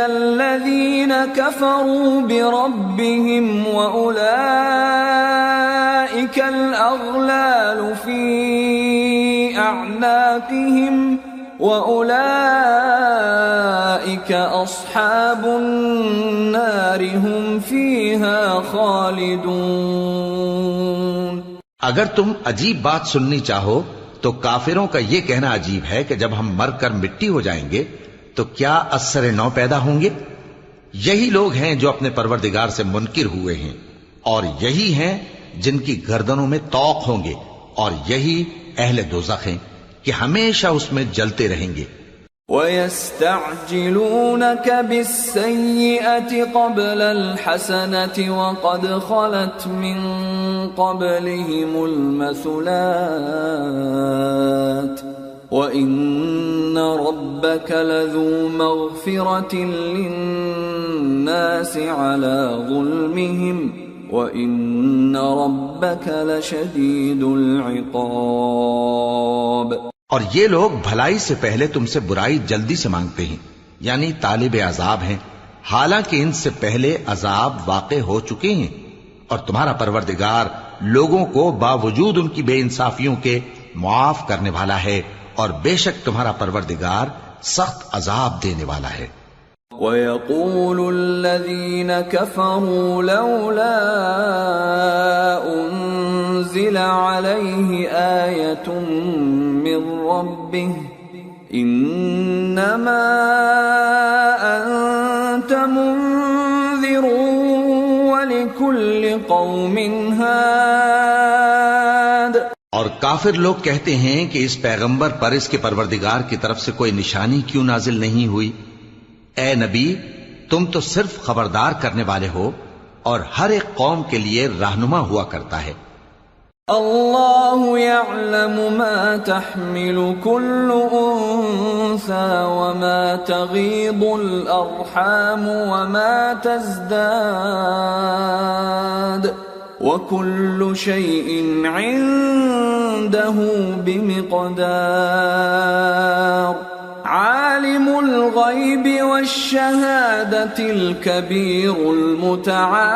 [SPEAKER 1] الَّذِينَ كَفَرُوا بِرَبِّهِمْ وَأُولَئِكَ الْأَغْلَالُ فِي أَعْنَاقِهِمْ وَأُولَئِكَ أَصْحَابُ النَّارِ هُمْ فِيهَا خَالِدُونَ۔
[SPEAKER 2] اگر تم عجیب بات سننی چاہو تو کافروں کا یہ کہنا عجیب ہے کہ جب ہم مر کر مٹی ہو جائیں گے تو کیا اثر نو پیدا ہوں گے؟ یہی لوگ ہیں جو اپنے پروردگار سے منکر ہوئے ہیں، اور یہی ہیں جن کی گردنوں میں طوق ہوں گے، اور یہی اہل دوزخ ہیں کہ ہمیشہ اس میں جلتے رہیں گے۔
[SPEAKER 1] وَيَسْتَعْجِلُونَكَ بِالسَّيِّئَةِ قَبْلَ الْحَسَنَةِ وَقَدْ خَلَتْ مِنْ قَبْلِهِمُ الْمَثُلَاتُ وَإِنَّ رَبَّكَ لَذُو مَغْفِرَةٍ لِلنَّاسِ عَلَى ظُلْمِهِمْ وَإِنَّ رَبَّكَ لَشَدِيدُ الْعِقَابِ۔
[SPEAKER 2] اور یہ لوگ بھلائی سے پہلے تم سے برائی جلدی سے مانگتے ہیں، یعنی طالب عذاب ہیں، حالانکہ ان سے پہلے عذاب واقع ہو چکے ہیں، اور تمہارا پروردگار لوگوں کو باوجود ان کی بے انصافیوں کے معاف کرنے والا ہے، اور بے شک تمہارا پروردگار سخت عذاب دینے والا ہے۔
[SPEAKER 1] وَيَقُولُ الَّذِينَ كَفَرُوا لَوْلَا أُنزِلَ عَلَيْهِ آيَةٌ مِّن رَّبِّهِ إِنَّمَا أَنتَ لكل قوم هاد.
[SPEAKER 2] اور کافر لوگ کہتے ہیں کہ اس پیغمبر پر اس کے پروردگار کی طرف سے کوئی نشانی کیوں نازل نہیں ہوئی؟ اے نبی، تم تو صرف خبردار کرنے والے ہو اور ہر ایک قوم کے لیے رہنما ہوا کرتا ہے.
[SPEAKER 1] اللہ يعلم ما تحمل كل انثى وما تغيض الارحام وما تزداد وكل شيء عنده بمقدار. عالم الغيب والشهادة الكبير المتعال.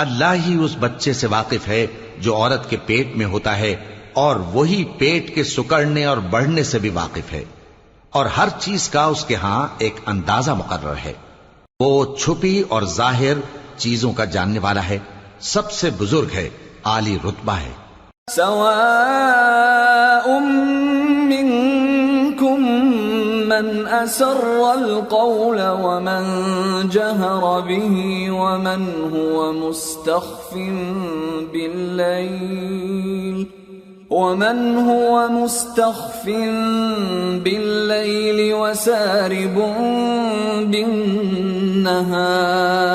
[SPEAKER 2] اللہ ہی اس بچے سے واقف ہے جو عورت کے پیٹ میں ہوتا ہے، اور وہی پیٹ کے سکڑنے اور بڑھنے سے بھی واقف ہے، اور ہر چیز کا اس کے ہاں ایک اندازہ مقرر ہے. وہ چھپی اور ظاہر چیزوں کا جاننے والا ہے، سب سے بزرگ ہے، عالی رتبہ ہے.
[SPEAKER 1] سواء منكم من أسر القول ومن جهر به ومن هو مستخف بالليل وسارب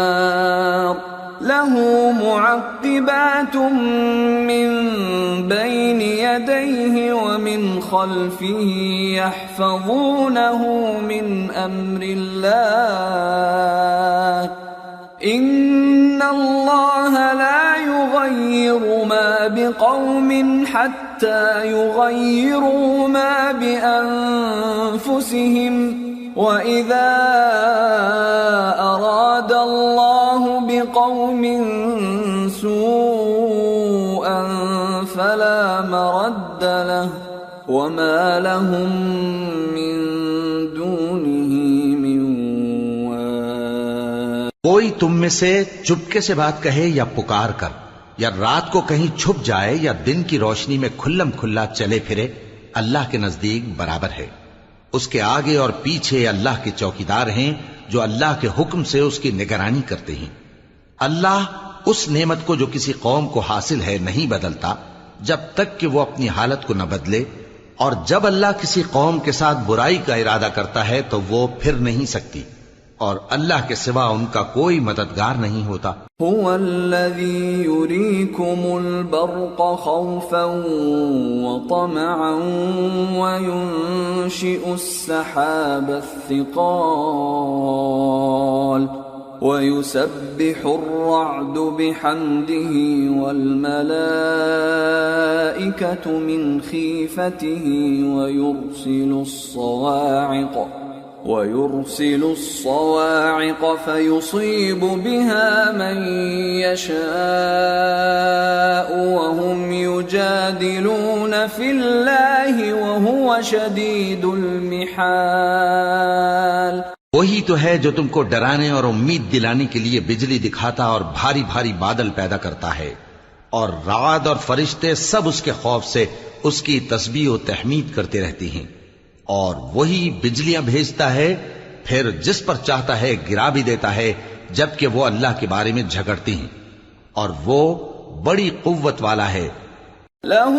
[SPEAKER 1] بالنهار. له معقبات من بين يديه ومن خلفه يحفظونه من أمر الله. إن الله لا يغير ما بقوم حتى يغيروا ما بأنفسهم. وَإِذَا أَرَادَ اللَّهُ بِقَوْمٍ سُوءًا فَلَا مَرَدَّ لَهُ وَمَا لَهُم مِّن دُونِهِ مِن وَالٍ.
[SPEAKER 2] کوئی تم میں سے چپکے سے بات کہے یا پکار کر، یا رات کو کہیں چھپ جائے یا دن کی روشنی میں کھلم کھلا چلے پھرے، اللہ کے نزدیک برابر ہے. اس کے آگے اور پیچھے اللہ کے چوکیدار ہیں جو اللہ کے حکم سے اس کی نگرانی کرتے ہیں. اللہ اس نعمت کو جو کسی قوم کو حاصل ہے نہیں بدلتا جب تک کہ وہ اپنی حالت کو نہ بدلے، اور جب اللہ کسی قوم کے ساتھ برائی کا ارادہ کرتا ہے تو وہ پھر نہیں سکتی، اور اللہ کے سوا ان کا کوئی مددگار نہیں ہوتا.
[SPEAKER 1] هو الذي يريكم البرق خوفا وطمعا وينشئ السحاب الثقال ويسبح الرعد بحمده والملائكة من خيفته ويرسل الصواعق فيصيب بها من يشاء وهم يجادلون في الله وهو شديد المحال.
[SPEAKER 2] وہی تو ہے جو تم کو ڈرانے اور امید دلانے کے لیے بجلی دکھاتا اور بھاری بھاری بادل پیدا کرتا ہے، اور رعد اور فرشتے سب اس کے خوف سے اس کی تسبیح و تحمید کرتے رہتے ہیں. اور وہی بجلیاں بھیجتا ہے، پھر جس پر چاہتا ہے گرا بھی دیتا ہے، جبکہ وہ اللہ کے بارے میں جھگڑتے ہیں، اور وہ بڑی قوت والا ہے.
[SPEAKER 1] له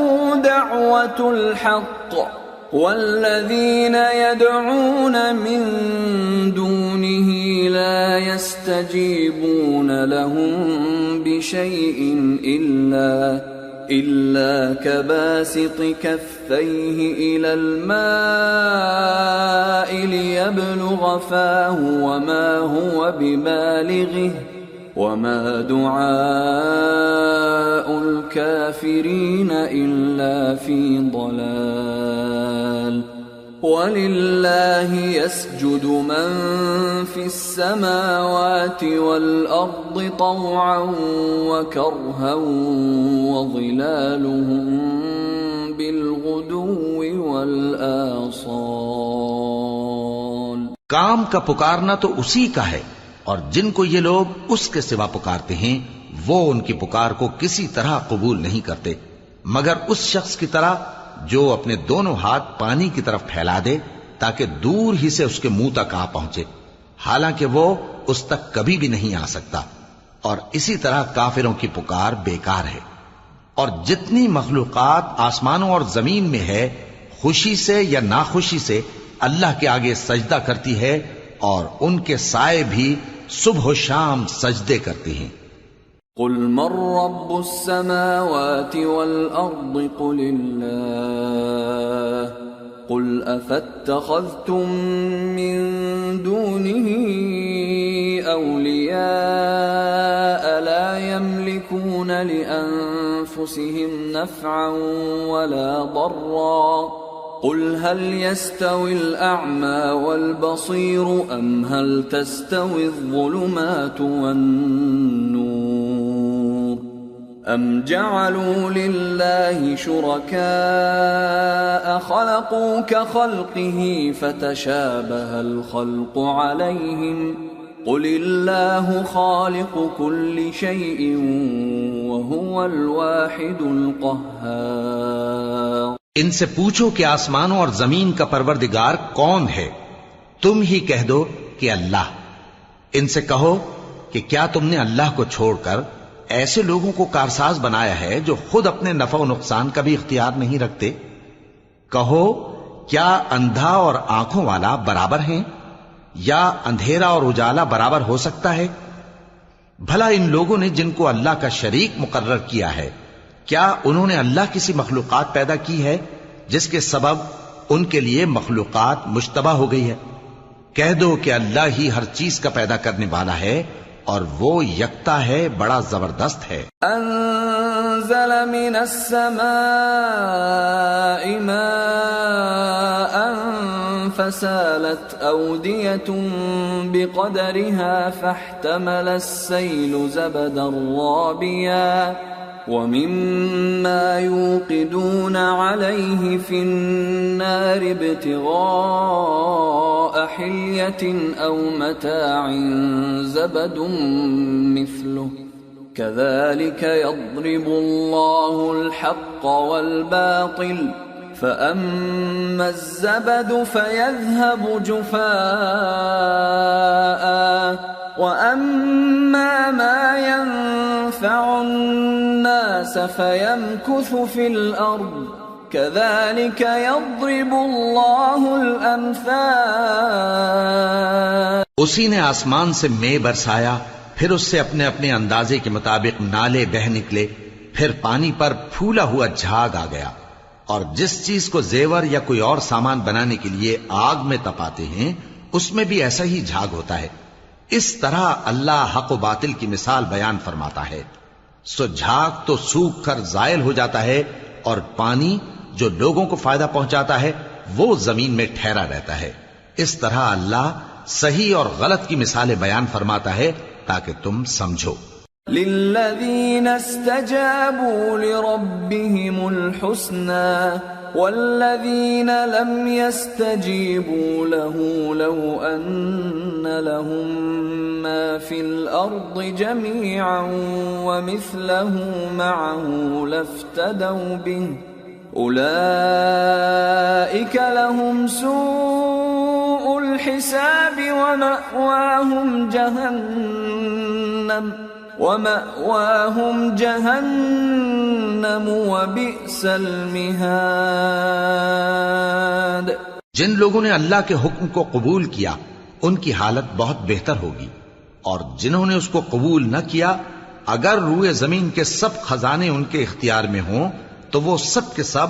[SPEAKER 1] دعوة الحق والذين يدعون من دونه لا يستجيبون لهم بشيء إلا كباسط كفيه إلى الماء ليبلغ فاه وما هو ببالغه وما دعاء الكافرين إلا في ضلال. وَلِلَّهِ يَسْجُدُ مَن فِي السَّمَاوَاتِ وَالْأَرْضِ طَوْعًا وَكَرْهًا وَظِلَالُهُم بِالْغُدُوِّ وَالْآصَالِ.
[SPEAKER 2] کام کا پکارنا تو اسی کا ہے، اور جن کو یہ لوگ اس کے سوا پکارتے ہیں وہ ان کی پکار کو کسی طرح قبول نہیں کرتے مگر اس شخص کی طرح جو اپنے دونوں ہاتھ پانی کی طرف پھیلا دے تاکہ دور ہی سے اس کے منہ تک آ پہنچے، حالانکہ وہ اس تک کبھی بھی نہیں آ سکتا. اور اسی طرح کافروں کی پکار بیکار ہے۔ اور جتنی مخلوقات آسمانوں اور زمین میں ہے خوشی سے یا ناخوشی سے اللہ کے آگے سجدہ کرتی ہے، اور ان کے سائے بھی صبح و شام سجدے کرتی ہیں۔
[SPEAKER 1] قل من رب السماوات والأرض قل الله قل أفاتخذتم من دونه أولياء لا يملكون لأنفسهم نفعا ولا ضرا قل هل يستوي الأعمى والبصير أم هل تستوي الظلمات والنور أم جعلوا لله شركاء خلقوا كخلقه فتشابه الخلق عليهم قل الله خالق كل شيء وهو الواحد القهار۔
[SPEAKER 2] ان سے پوچھو کہ آسمانوں اور زمین کا پروردگار کون ہے؟ تم ہی کہہ دو کہ اللہ۔ ان سے کہو کہ کیا تم نے اللہ کو چھوڑ کر ایسے لوگوں کو کارساز بنایا ہے جو خود اپنے نفع و نقصان کا بھی اختیار نہیں رکھتے؟ کہو کیا اندھا اور آنکھوں والا برابر ہیں، یا اندھیرا اور اجالا برابر ہو سکتا ہے؟ بھلا ان لوگوں نے جن کو اللہ کا شریک مقرر کیا ہے، کیا انہوں نے اللہ کسی مخلوقات پیدا کی ہے جس کے سبب ان کے لیے مخلوقات مشتبہ ہو گئی ہے؟ کہہ دو کہ اللہ ہی ہر چیز کا پیدا کرنے والا ہے، اور وہ یکتا ہے، بڑا زبردست ہے۔
[SPEAKER 1] انزل من السماء ماء فسالت أودية بقدرها فاحتمل السيل زبدا رابيا ومما يوقدون عليه في النار ابتغاء حلية أو متاع زبد مثله كذلك يضرب الله الحق والباطل فأما الزبد فيذهب جفاء وأما ما ينفع الناس فيمكث في الأرض كذلك يضرب الله الأمثال۔
[SPEAKER 2] اسی نے آسمان سے مے برسایا، پھر اس سے اپنے اپنے اندازے کے مطابق نالے بہہ نکلے، پھر پانی پر پھولا ہوا جھاگ آ گیا، اور جس چیز کو زیور یا کوئی اور سامان بنانے کے لیے آگ میں تپاتے ہیں اس میں بھی ایسا ہی جھاگ ہوتا ہے۔ اس طرح اللہ حق و باطل کی مثال بیان فرماتا ہے۔ سو جھاگ تو سوکھ کر زائل ہو جاتا ہے، اور پانی جو لوگوں کو فائدہ پہنچاتا ہے وہ زمین میں ٹھہرا رہتا ہے۔ اس طرح اللہ صحیح اور غلط کی مثالیں بیان فرماتا ہے تاکہ تم سمجھو۔
[SPEAKER 1] للذین استجابوا لربهم الحسنى والذین لم يستجیبوا له لو ان لهم ما في الارض جميعا ومثله معه لافتدوا به اولئک لهم سوء الحساب ومأواهم جہنم وبئس المہاد۔
[SPEAKER 2] جن لوگوں نے اللہ کے حکم کو قبول کیا ان کی حالت بہت بہتر ہوگی، اور جنہوں نے اس کو قبول نہ کیا اگر روئے زمین کے سب خزانے ان کے اختیار میں ہوں تو وہ سب کے سب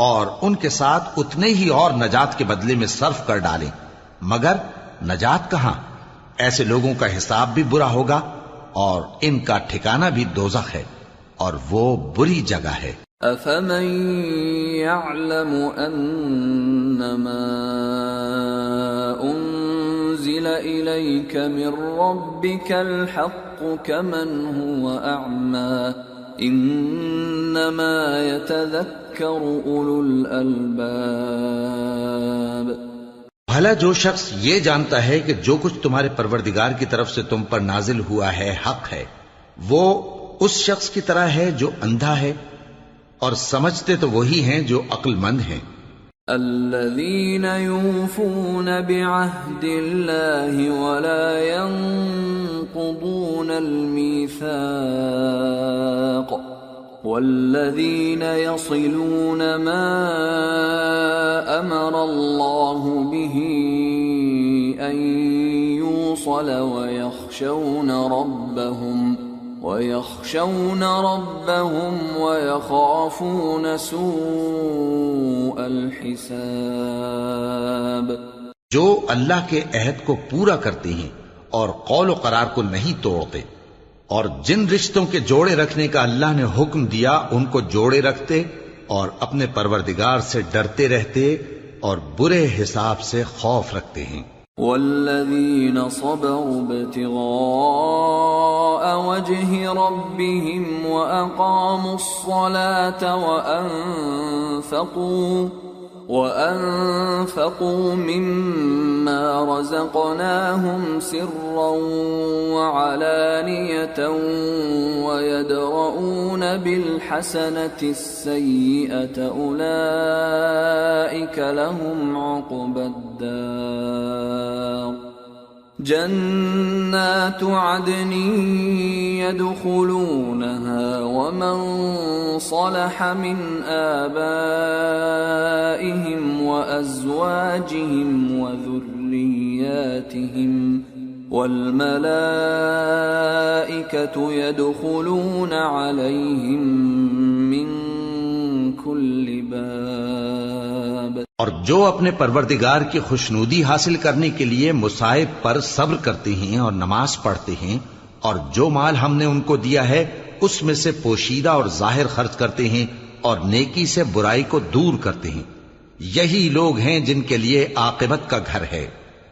[SPEAKER 2] اور ان کے ساتھ اتنے ہی اور نجات کے بدلے میں صرف کر ڈالیں، مگر نجات کہاں؟ ایسے لوگوں کا حساب بھی برا ہوگا اور ان کا ٹھکانہ بھی دوزخ ہے، اور وہ بری جگہ ہے۔
[SPEAKER 1] افمن يعلم انما انزل اليك من ربك الحق كمن هو اعمى انما يتذكر اولو الالباب۔
[SPEAKER 2] بھلا جو شخص یہ جانتا ہے کہ جو کچھ تمہارے پروردگار کی طرف سے تم پر نازل ہوا ہے حق ہے، وہ اس شخص کی طرح ہے جو اندھا ہے، اور سمجھتے تو وہی ہیں جو عقل مند ہیں۔
[SPEAKER 1] الذين يوفون بعهد الله ولا ينقضون الميثاق والذين يصلون ما أمر الله به أن يوصل ويخشون ربهم ويخافون سوء الحساب.
[SPEAKER 2] جو اللہ کے عہد کو پورا کرتے ہیں اور قول و قرار کو نہیں توڑتے، اور جن رشتوں کے جوڑے رکھنے کا اللہ نے حکم دیا ان کو جوڑے رکھتے اور اپنے پروردگار سے ڈرتے رہتے اور برے حساب سے خوف رکھتے ہیں.
[SPEAKER 1] والذین صبروا ابتغاء وجه ربهم وأقاموا الصلاة وأنفقوا مما رزقناهم سرا وعلانية ويدرؤون بالحسنة السيئة أولئك لهم عقبى الدار. جنات عدن يدخلونها ومن صلح من آبائهم وأزواجهم وذرياتهم والملائكة يدخلون عليهم من كل باب.
[SPEAKER 2] اور جو اپنے پروردگار کی خوشنودی حاصل کرنے کے لیے مصائب پر صبر کرتے ہیں اور نماز پڑھتے ہیں، اور جو مال ہم نے ان کو دیا ہے اس میں سے پوشیدہ اور ظاہر خرچ کرتے ہیں اور نیکی سے برائی کو دور کرتے ہیں، یہی لوگ ہیں جن کے لیے عاقبت کا گھر ہے،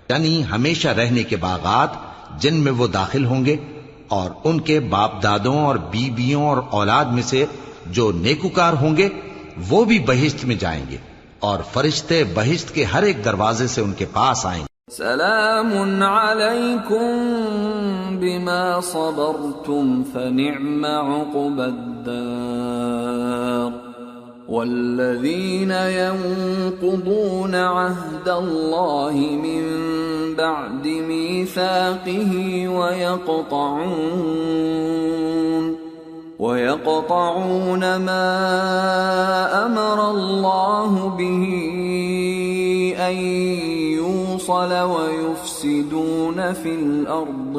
[SPEAKER 2] یعنی ہمیشہ رہنے کے باغات جن میں وہ داخل ہوں گے، اور ان کے باپ دادوں اور بیویوں اور اولاد میں سے جو نیکوکار ہوں گے وہ بھی بہشت میں جائیں گے، اور فرشتے بہشت کے ہر ایک دروازے سے ان کے پاس آئیں گے.
[SPEAKER 1] سلام علیکم بما صبرتم فنعم عقبى الدار. والذین ينقضون عهد الله من بعد ميثاقه ويقطعون ما أمر الله به أن يوصل ويفسدون في الأرض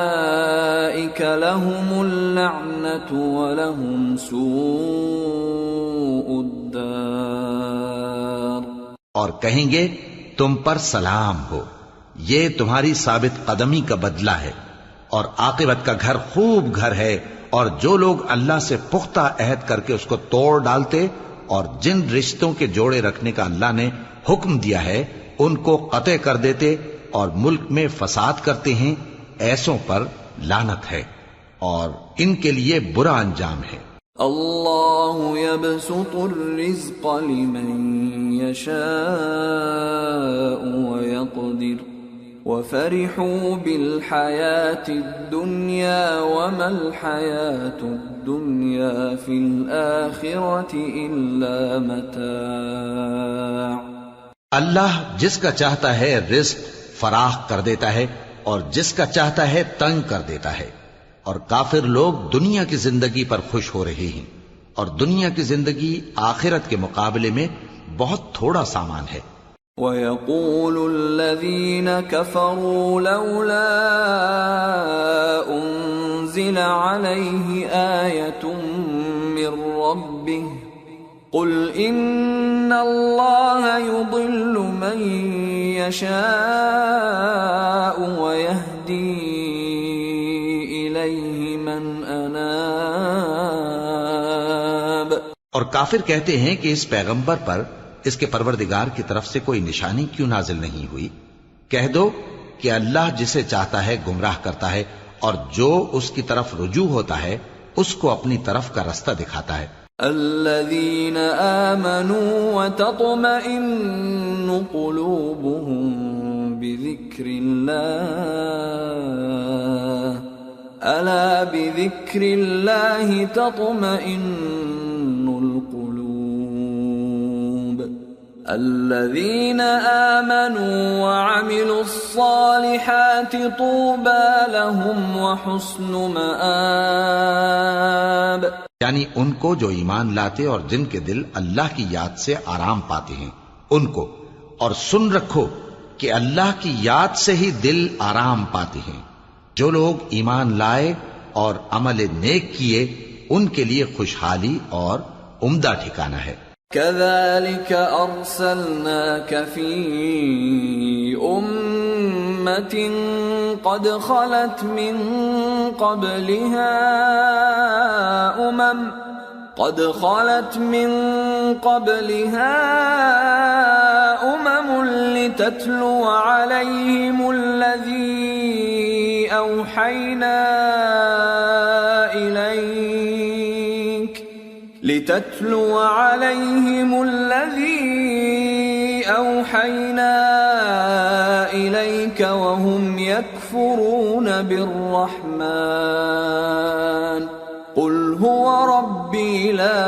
[SPEAKER 1] أولئك لهم اللعنة ولهم سوء الدار.
[SPEAKER 2] اور کہیں گے تم پر سلام ہو، یہ تمہاری ثابت قدمی کا بدلہ ہے، اور عاقبت کا گھر خوب گھر ہے. اور جو لوگ اللہ سے پختہ عہد کر کے اس کو توڑ ڈالتے اور جن رشتوں کے جوڑے رکھنے کا اللہ نے حکم دیا ہے ان کو قطع کر دیتے اور ملک میں فساد کرتے ہیں، ایسوں پر لعنت ہے اور ان کے لیے برا انجام ہے.
[SPEAKER 1] اللہ يبسط الرزق لمن يشاء ويقدر وفرحوا بالحياة الدنيا وما الحياة الدنيا في الآخرة إلا متاع.
[SPEAKER 2] اللہ جس کا چاہتا ہے رزق فراخ کر دیتا ہے اور جس کا چاہتا ہے تنگ کر دیتا ہے، اور کافر لوگ دنیا کی زندگی پر خوش ہو رہے ہیں، اور دنیا کی زندگی آخرت کے مقابلے میں بہت تھوڑا سامان ہے.
[SPEAKER 1] وَيَقُولُ الَّذِينَ كَفَرُوا لَوْلَا أُنزِلَ عَلَيْهِ آيَةٌ مِّن رَّبِّهِ قُلْ إِنَّ اللَّهَ يُضِلُّ مَن يَشَاءُ وَيَهْدِي إِلَيْهِ مَنْ أَنَابَ.
[SPEAKER 2] اور کافر کہتے ہیں کہ اس پیغمبر پر اس کے پروردگار کی طرف سے کوئی نشانی کیوں نازل نہیں ہوئی؟ کہہ دو کہ اللہ جسے چاہتا ہے گمراہ کرتا ہے، اور جو اس کی طرف رجوع ہوتا ہے اس کو اپنی طرف کا رستہ دکھاتا ہے.
[SPEAKER 1] الذين آمنوا وتطمئن قلوبهم بذكر الله ألا بذكر الله تطمئن القلوب. الذين آمنوا وعملوا الصالحات طوبى لهم وحسن مآب،
[SPEAKER 2] یعنی ان کو جو ایمان لاتے اور جن کے دل اللہ کی یاد سے آرام پاتے ہیں ان کو، اور سن رکھو کہ اللہ کی یاد سے ہی دل آرام پاتے ہیں۔ جو لوگ ایمان لائے اور عمل نیک کیے ان کے لیے خوشحالی اور عمدہ ٹھکانہ ہے۔
[SPEAKER 1] كذلك أرسلناك في أمة قد خلت من قبلها أمم لتتلو عليهم الذي أوحينا إليك وهم يكفرون بالرحمن قل هو ربي لا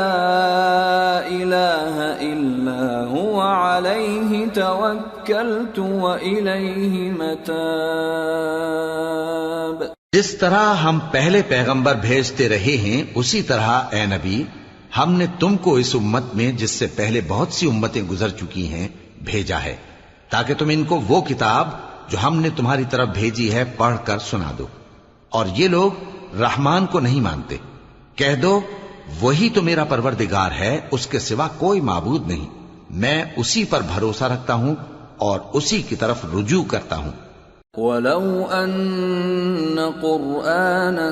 [SPEAKER 1] إله إلا هو عليه توكلت وإليه متاب۔
[SPEAKER 2] جس طرح ہم پہلے پیغمبر بھیجتے رہے ہیں اسی طرح اے نبی ہم نے تم کو اس امت میں جس سے پہلے بہت سی امتیں گزر چکی ہیں بھیجا ہے، تاکہ تم ان کو وہ کتاب جو ہم نے تمہاری طرف بھیجی ہے پڑھ کر سنا دو۔ اور یہ لوگ رحمان کو نہیں مانتے، کہہ دو وہی تو میرا پروردگار ہے، اس کے سوا کوئی معبود نہیں، میں اسی پر بھروسہ رکھتا ہوں اور اسی کی طرف رجوع کرتا ہوں۔
[SPEAKER 1] وَلَوْ أَنَّ قُرْآنًا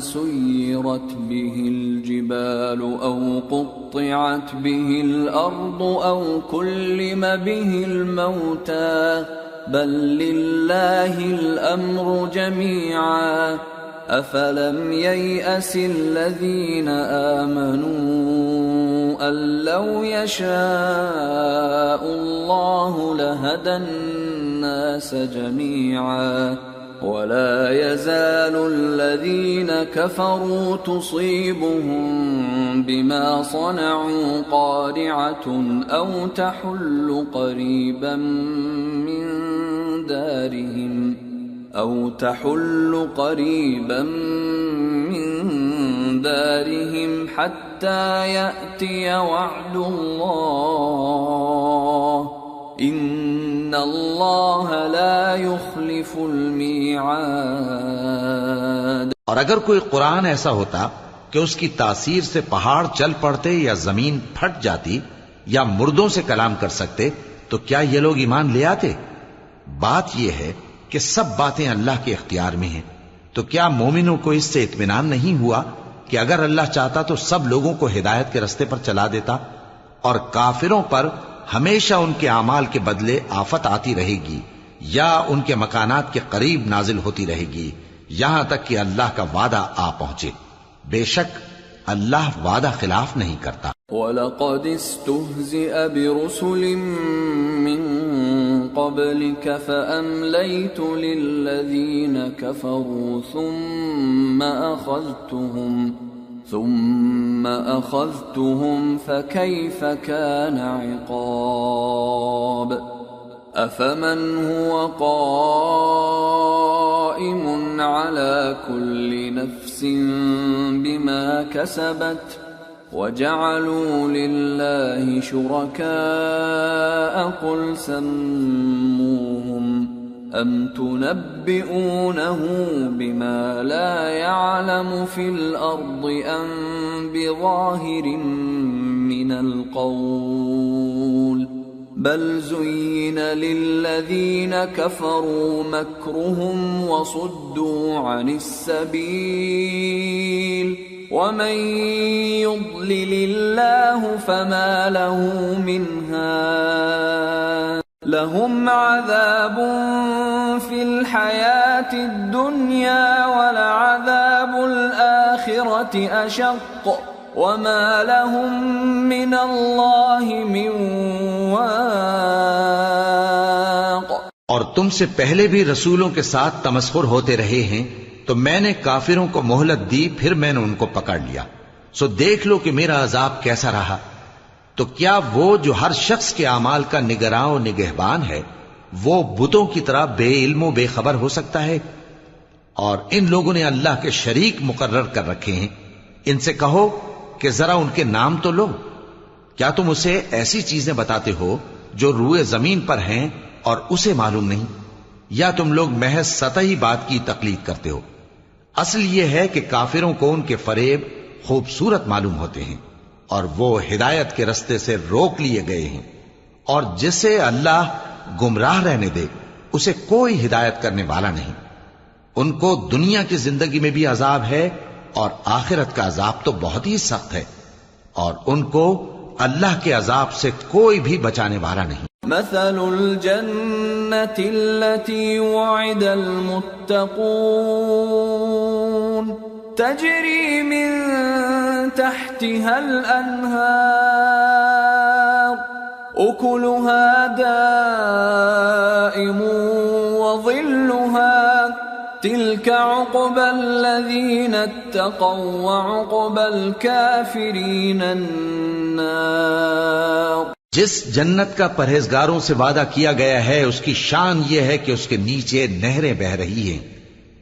[SPEAKER 1] سُيِّرَتْ بِهِ الْجِبَالُ أَوْ قُطِّعَتْ بِهِ الْأَرْضُ أَوْ كُلِّمَ بِهِ الْمَوْتَى بَل لِّلَّهِ الْأَمْرُ جَمِيعًا أَفَلَمْ يَيْأَسِ الَّذِينَ آمَنُوا أَن لَّوْ يَشَاءُ اللَّهُ لَهَدَى النَّاسَ جَمِيعًا وَلَا يَزَالُ الَّذِينَ كَفَرُوا تُصِيبُهُم بِمَا صَنَعُوا قَارِعَةٌ أَوْ تَحُلُّ قَرِيبًا مِّن دَارِهِمْ حَتَّى يَأْتِيَ وَعْدُ اللَّهِ إِنَّ اللَّهَ لَا يُخْلِفُ الْمِيعَادَ۔
[SPEAKER 2] اور اگر کوئی قرآن ایسا ہوتا کہ اس کی تاثیر سے پہاڑ چل پڑتے یا زمین پھٹ جاتی یا مردوں سے کلام کر سکتے تو کیا یہ لوگ ایمان لے آتے؟ بات یہ ہے کہ سب باتیں اللہ کے اختیار میں ہیں، تو کیا مومنوں کو اس سے اطمینان نہیں ہوا کہ اگر اللہ چاہتا تو سب لوگوں کو ہدایت کے رستے پر چلا دیتا؟ اور کافروں پر ہمیشہ ان کے اعمال کے بدلے آفت آتی رہے گی یا ان کے مکانات کے قریب نازل ہوتی رہے گی یہاں تک کہ اللہ کا وعدہ آ پہنچے۔ بے شک اللہ وعدہ خلاف نہیں کرتا۔
[SPEAKER 1] وَلَقَدِ اسْتُهْزِئَ بِرُسُلٍ مِّن قَبْلِكَ فَأَمْلَيْتُ لِلَّذِينَ كَفَرُوا ثُمَّ أَخَذْتُهُمْ فَكَيْفَ كَانَ عِقَابِ۔ أَفَمَنْ هُوَ قَائِمٌ عَلَى كُلِّ نَفْسٍ بِمَا كَسَبَتْ وَجَعَلُوا لِلَّهِ شُرَكَاءَ قُلْ سَمُّوهُمْ أَمْ تُنَبِّئُونَهُ بِمَا لَا يَعْلَمُ فِي الْأَرْضِ أَمْ بِظَاهِرٍ مِّنَ الْقَوْلِ بَلْ زُيِّنَ لِلَّذِينَ كَفَرُوا مَكْرُهُمْ وَصُدُّوا عَنِ السَّبِيلِ وَمَن يُضْلِلِ اللَّهُ فَمَا لَهُ مِنْ هَادٍ لَهُمْ عَذَابٌ فِي الْحَيَاةِ الدُّنْيَا وَلَعَذَابُ الْآخِرَةِ أَشَقُّ وَمَا لَهُم مِّنَ اللَّهِ مِن وَاقٍ۔
[SPEAKER 2] اور تم سے پہلے بھی رسولوں کے ساتھ تمسخر ہوتے رہے ہیں تو میں نے کافروں کو مہلت دی، پھر میں نے ان کو پکڑ لیا، سو دیکھ لو کہ میرا عذاب کیسا رہا۔ تو کیا وہ جو ہر شخص کے اعمال کا نگراں و نگہبان ہے وہ بتوں کی طرح بے علم و بے خبر ہو سکتا ہے؟ اور ان لوگوں نے اللہ کے شریک مقرر کر رکھے ہیں. ان سے کہو کہ ذرا ان کے نام تو لو. کیا تم اسے ایسی چیزیں بتاتے ہو جو روئے زمین پر ہیں اور اسے معلوم نہیں؟ یا تم لوگ محض سطحی بات کی تقلید کرتے ہو؟ اصل یہ ہے کہ کافروں کو ان کے فریب خوبصورت معلوم ہوتے ہیں اور وہ ہدایت کے رستے سے روک لیے گئے ہیں، اور جسے اللہ گمراہ رہنے دے اسے کوئی ہدایت کرنے والا نہیں. ان کو دنیا کی زندگی میں بھی عذاب ہے اور آخرت کا عذاب تو بہت ہی سخت ہے، اور ان کو اللہ کے عذاب سے کوئی بھی بچانے والا نہیں.
[SPEAKER 1] مثل الجنة التي وعد المتقون تجري من تحتها الأنهار أكلها دائم وظلها تلك عقبى الذين اتقوا وعقبى الكافرين النار.
[SPEAKER 2] جس جنت کا پرہیزگاروں سے وعدہ کیا گیا ہے اس کی شان یہ ہے کہ اس کے نیچے نہریں بہ رہی ہیں،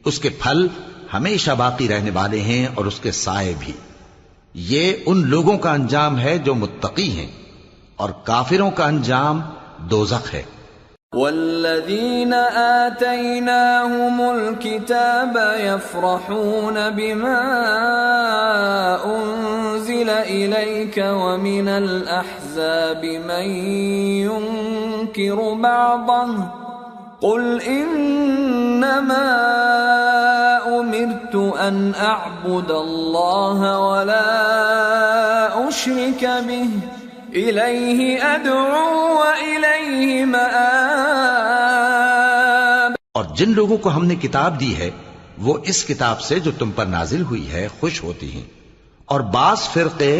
[SPEAKER 2] اس کے پھل ہمیشہ باقی رہنے والے ہیں اور اس کے سائے بھی. یہ ان لوگوں کا انجام ہے جو متقی ہیں، اور کافروں کا انجام دوزخ ہے.
[SPEAKER 1] والذين آتيناهم الكتاب يفرحون بما أنزل إليك ومن الأحزاب من ينكر بعضه قل إنما أمرت أن أعبد الله ولا أشرك به إليه أدعو وإليه مآب.
[SPEAKER 2] اور جن لوگوں کو ہم نے کتاب دی ہے وہ اس کتاب سے جو تم پر نازل ہوئی ہے خوش ہوتی ہیں، اور بعض فرقے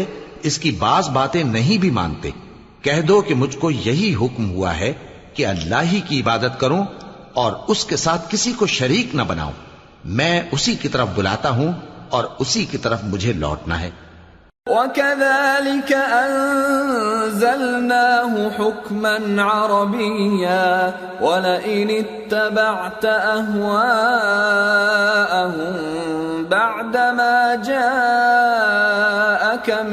[SPEAKER 2] اس کی بعض باتیں نہیں بھی مانتے. کہہ دو کہ مجھ کو یہی حکم ہوا ہے کہ اللہ ہی کی عبادت کروں اور اس کے ساتھ کسی کو شریک نہ بناؤں. میں اسی کی طرف بلاتا ہوں اور اسی کی طرف مجھے لوٹنا ہے.
[SPEAKER 1] وَكَذَلِكَ أَنزَلْنَاهُ حُكْمًا عَرَبِيًّا وَلَئِنِ اتَّبَعْتَ أَهْوَاءَهُمْ بَعْدَمَا جَاءَكَ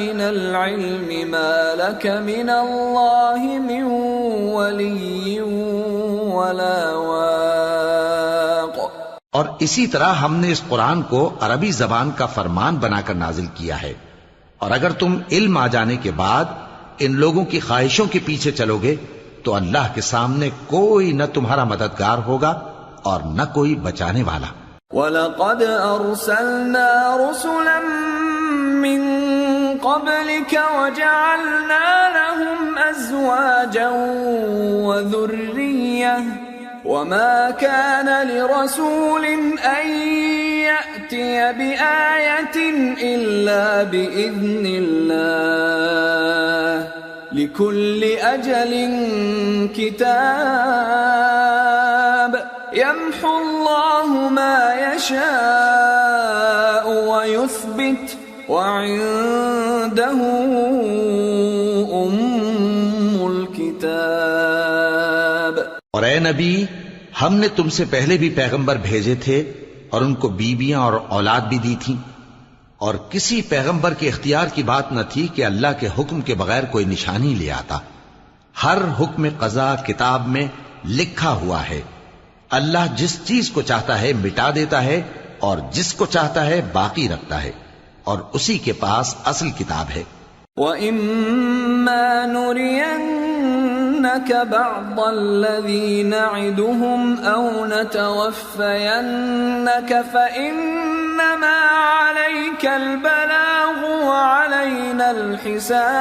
[SPEAKER 1] مِنَ الْعِلْمِ مَا لَكَ مِنَ اللَّهِ مِنْ وَلِيٍّ وَلَا وَاقٍ.
[SPEAKER 2] اور اسی طرح ہم نے اس قرآن کو عربی زبان کا فرمان بنا کر نازل کیا ہے، اور اگر تم علم آ جانے کے بعد ان لوگوں کی خواہشوں کے پیچھے چلو گے تو اللہ کے سامنے کوئی نہ تمہارا مددگار ہوگا اور نہ کوئی بچانے والا.
[SPEAKER 1] وَلَقَدْ أَرْسَلْنَا رُسُلًا مِّن قَبْلِكَ وَجَعَلْنَا لَهُمْ أَزْوَاجًا وَذُرِّيَّةً وَمَا كَانَ لِرَسُولٍ أَن يَأْتِيَ بِآيَةٍ إِلَّا بِإِذْنِ اللَّهِ لِكُلِّ أَجَلٍ كِتَابٌ يَمْحُو اللَّهُ مَا يَشَاءُ وَيُثْبِتُ وَعِندَهُ أُمُّ الْكِتَابِ.
[SPEAKER 2] اور اے نبی، ہم نے تم سے پہلے بھی پیغمبر بھیجے تھے اور ان کو بیویاں اور اولاد بھی دی تھی، اور کسی پیغمبر کے اختیار کی بات نہ تھی کہ اللہ کے حکم کے بغیر کوئی نشانی لے آتا. ہر حکم قضا کتاب میں لکھا ہوا ہے. اللہ جس چیز کو چاہتا ہے مٹا دیتا ہے اور جس کو چاہتا ہے باقی رکھتا ہے، اور اسی کے پاس اصل کتاب ہے.
[SPEAKER 1] وَإِمَّا نُرِيَنَّكَ بَعْضَ الَّذِي نَعِدُهُمْ أَوْ نَتَوَفَّيَنَّكَ فَإِنَّمَا عَلَيْكَ الْبَلَاغُ وَعَلَيْنَا الْحِسَابُ.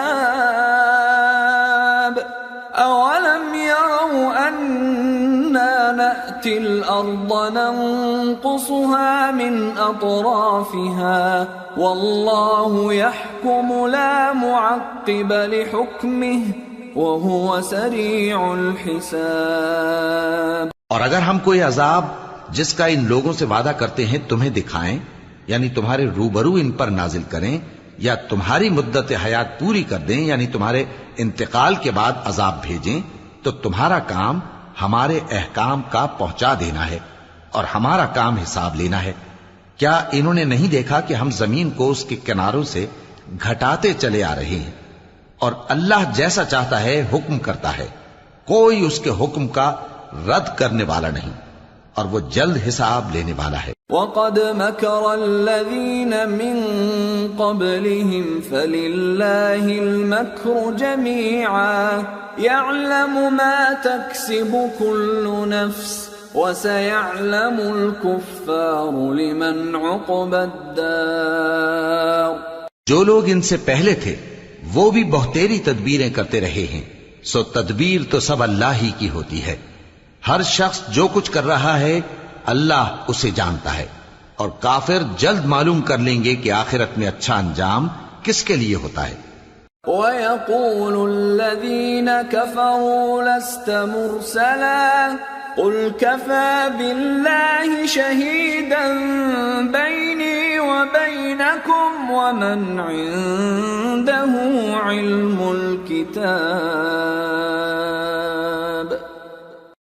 [SPEAKER 1] أَوَلَمْ يَرَوْا أَنَّا نَأْتِي الْأَرْضَ نَنقُصُهَا مِنْ أَطْرَافِهَا وَاللَّهُ يَحْكُمُ لَا مُعَقِّبَ لِحُكْمِهِ وَهُوَ سَرِيعُ الْحِسَابِ.
[SPEAKER 2] اور اگر ہم کوئی عذاب جس کا ان لوگوں سے وعدہ کرتے ہیں تمہیں دکھائیں، یعنی تمہارے روبرو ان پر نازل کریں، یا تمہاری مدت حیات پوری کر دیں، یعنی تمہارے انتقال کے بعد عذاب بھیجیں، تو تمہارا کام ہمارے احکام کا پہنچا دینا ہے اور ہمارا کام حساب لینا ہے۔ کیا انہوں نے نہیں دیکھا کہ ہم زمین کو اس کے کناروں سے گھٹاتے چلے آ رہے ہیں، اور اللہ جیسا چاہتا ہے حکم کرتا ہے، کوئی اس کے حکم کا رد کرنے والا نہیں، اور وہ جلد حساب لینے والا ہے۔
[SPEAKER 1] وَقَدْ مَكَرَ الَّذِينَ مِن قَبْلِهِمْ فَلِلَّهِ الْمَكْرُ جَمِيعًا يَعْلَمُ مَا تَكْسِبُ كُلُّ نَفْسٍ وَسَيَعْلَمُ الْكُفَّارُ لِمَنْ عُقْبَى الدَّارِ۔
[SPEAKER 2] جو لوگ ان سے پہلے تھے وہ بھی بہتیری تدبیریں کرتے رہے ہیں، سو تدبیر تو سب اللہ ہی کی ہوتی ہے۔ ہر شخص جو کچھ کر رہا ہے اللہ اسے جانتا ہے، اور کافر جلد معلوم کر لیں گے کہ آخرت میں اچھا انجام کس کے لیے ہوتا ہے۔
[SPEAKER 1] وَيَقُولُ الَّذِينَ كَفَرُوا لَسْتَ مُرْسَلًا قُلْ كَفَى بِاللَّهِ شَهِيدًا بَيْنِي وَبَيْنَكُمْ وَمَنْ عِندَهُ عِلْمُ الْكِتَابِ۔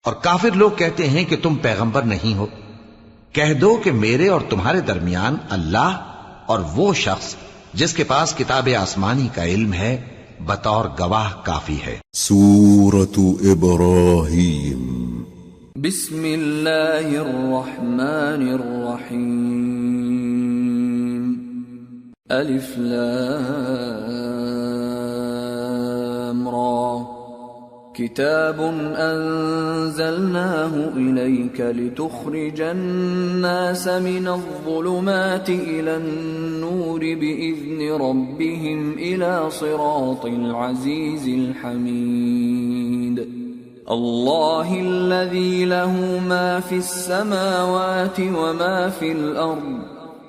[SPEAKER 2] اور کافر لوگ کہتے ہیں کہ تم پیغمبر نہیں ہو، کہہ دو کہ میرے اور تمہارے درمیان اللہ اور وہ شخص جس کے پاس کتاب آسمانی کا علم ہے بطور گواہ کافی ہے۔
[SPEAKER 3] سورة ابراہیم۔
[SPEAKER 1] بسم اللہ الرحمن الرحیم۔ الف لام را کتاب انزلناه الیک لتخرج الناس من الظلمات الى النور باذن ربهم الى صراط العزیز الحمید۔ اللہ الذی له ما فی السماوات وما فی الارض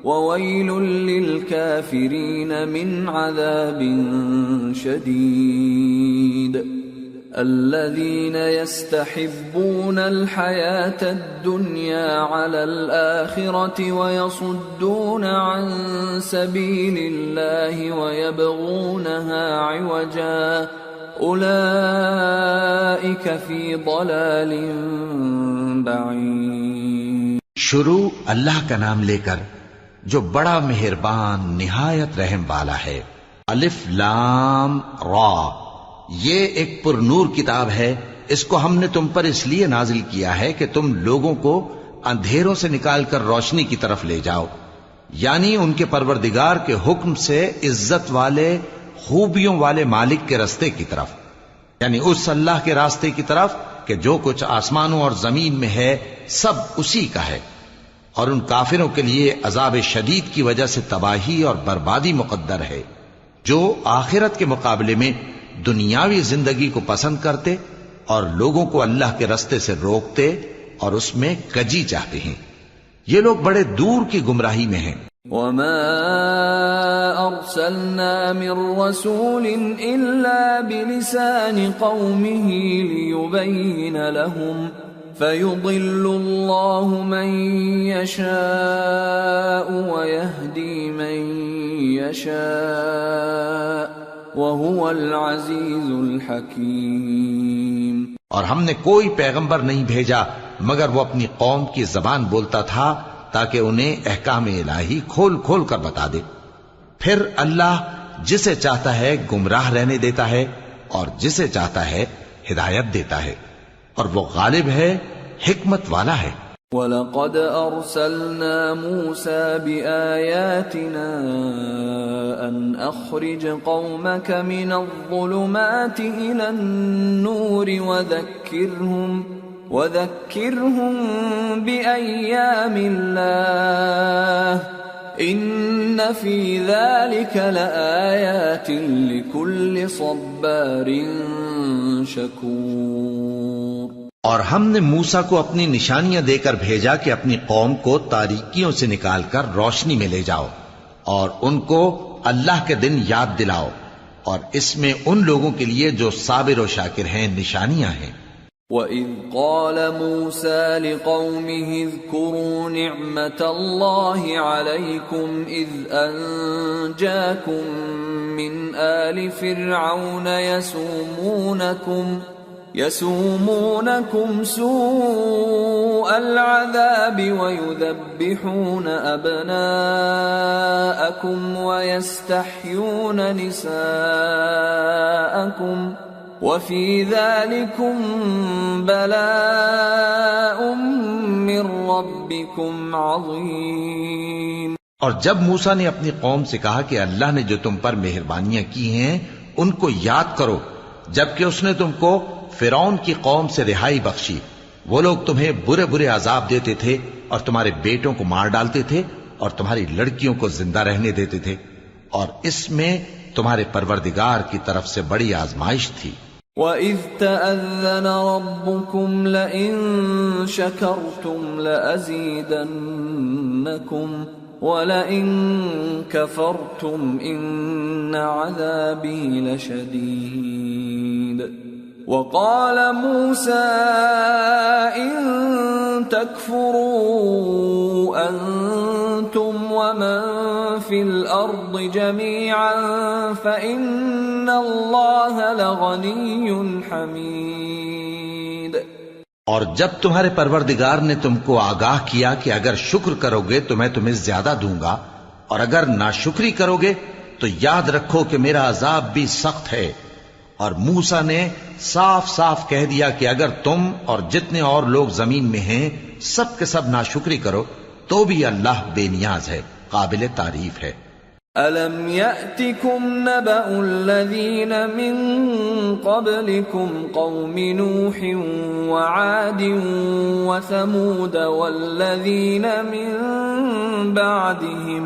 [SPEAKER 1] وویل للکافرین من عذاب شدید۔ الذين يستحبون الحياة الدنيا على الآخرة ويصدون عن سبيل الله ويبغونها عوجا أولئك في ضلال بعيد۔
[SPEAKER 2] شروع اللہ کا نام لے کر جو بڑا مہربان نہایت رحم والا ہے۔ الف لام را، یہ ایک پر نور کتاب ہے، اس کو ہم نے تم پر اس لیے نازل کیا ہے کہ تم لوگوں کو اندھیروں سے نکال کر روشنی کی طرف لے جاؤ، یعنی ان کے پروردگار کے حکم سے عزت والے خوبیوں والے مالک کے راستے کی طرف، یعنی اس اللہ کے راستے کی طرف کہ جو کچھ آسمانوں اور زمین میں ہے سب اسی کا ہے، اور ان کافروں کے لیے عذاب شدید کی وجہ سے تباہی اور بربادی مقدر ہے، جو آخرت کے مقابلے میں دنیاوی زندگی کو پسند کرتے اور لوگوں کو اللہ کے راستے سے روکتے اور اس میں کجی چاہتے ہیں، یہ لوگ بڑے دور کی گمراہی میں ہیں۔
[SPEAKER 1] وما ارسلنا من رسول الا بلسان قومه ليبين لهم فيضل الله من يشاء ويهدي من يشاء وَهُوَ الْعَزِيزُ الْحَكِيمُ۔
[SPEAKER 2] اور ہم نے کوئی پیغمبر نہیں بھیجا مگر وہ اپنی قوم کی زبان بولتا تھا تاکہ انہیں احکام الہی کھول کھول کر بتا دے، پھر اللہ جسے چاہتا ہے گمراہ رہنے دیتا ہے اور جسے چاہتا ہے ہدایت دیتا ہے، اور وہ غالب ہے، حکمت والا ہے۔
[SPEAKER 1] وَلَقَدْ أَرْسَلْنَا مُوسَى بِآيَاتِنَا أَنْ أَخْرِجْ قَوْمَكَ مِنَ الظُّلُمَاتِ إِلَى النُّورِ وَذَكِّرْهُمْ بِأَيَّامِ اللَّهِ إِنَّ فِي ذَلِكَ لَآيَاتٍ لِكُلِّ صَبَّارٍ شَكُورٍ۔
[SPEAKER 2] اور ہم نے موسیٰ کو اپنی نشانیاں دے کر بھیجا کہ اپنی قوم کو تاریکیوں سے نکال کر روشنی میں لے جاؤ اور ان کو اللہ کے دن یاد دلاؤ، اور اس میں ان لوگوں کے لیے جو صابر و شاکر ہیں نشانیاں ہیں۔
[SPEAKER 1] وَإِذْ قَالَ مُوسَى لِقَوْمِهِ اذْكُرُوا نِعْمَةَ اللَّهِ عَلَيْكُمْ إِذْ أَنْجَاكُمْ مِنْ آلِ فِرْعَوْنَ يَسُومُونَكُمْ سُوءَ الْعَذَابِ وَيُذَبِّحُونَ أَبْنَاءَكُمْ وَيَسْتَحْيُونَ نِسَاءَكُمْ وَفِي ذَلِكُمْ بَلَاءٌ مِّن رَّبِّكُمْ عَظِيمٌ۔
[SPEAKER 2] اور جب موسیٰ نے اپنی قوم سے کہا کہ اللہ نے جو تم پر مہربانیاں کی ہیں ان کو یاد کرو، جبکہ اس نے تم کو فرعون کی قوم سے رہائی بخشی، وہ لوگ تمہیں برے برے عذاب دیتے تھے اور تمہارے بیٹوں کو مار ڈالتے تھے اور تمہاری لڑکیوں کو زندہ رہنے دیتے تھے، اور اس میں تمہارے پروردگار کی طرف سے بڑی آزمائش تھی۔
[SPEAKER 1] وَإِذْ تَأَذَّنَ رَبُّكُمْ لَئِن شَكَرْتُمْ لَأَزِيدَنَّكُمْ وَلَئِن كَفَرْتُمْ إِنَّ عَذَابِي لَشَدِيدٌ۔ وَقَالَ مُوسَى إِن تَكْفُرُوا أَنتُمْ وَمَن فِي الْأَرْضِ جَمِيعًا فَإِنَّ اللَّهَ لَغَنِيٌّ حَمِيدٌ۔
[SPEAKER 2] اور جب تمہارے پروردگار نے تم کو آگاہ کیا کہ اگر شکر کرو گے تو میں تمہیں زیادہ دوں گا، اور اگر ناشکری کرو گے تو یاد رکھو کہ میرا عذاب بھی سخت ہے۔ اور موسیٰ نے صاف صاف کہہ دیا کہ اگر تم اور جتنے اور لوگ زمین میں ہیں سب کے سب ناشکری کرو تو بھی اللہ بے نیاز ہے، قابل تعریف ہے۔
[SPEAKER 1] أَلَمْ يَأْتِكُمْ نَبَأُ الَّذِينَ مِنْ قَبْلِكُمْ قَوْمِ نُوحٍ وَعَادٍ وَثَمُودَ وَالَّذِينَ مِنْ بَعْدِهِمْ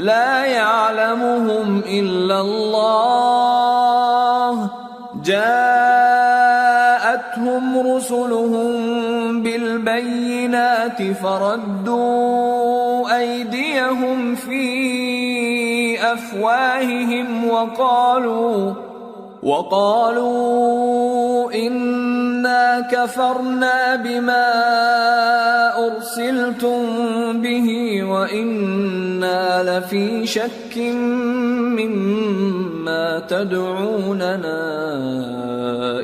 [SPEAKER 1] لَا يَعْلَمُهُمْ إِلَّا اللَّهُ جَاءَتْهُمْ رُسُلُهُم بِالْبَيِّنَاتِ فَرَدُّوا أَيْدِيَهُمْ فِي أَفْوَاهِهِمْ وَقَالُوا إِنَّا كَفَرْنَا بِمَا أُرْسِلْتُمْ بِهِ وَإِنَّا لَفِي شَكٍّ مِّمَّا تَدْعُونَنَا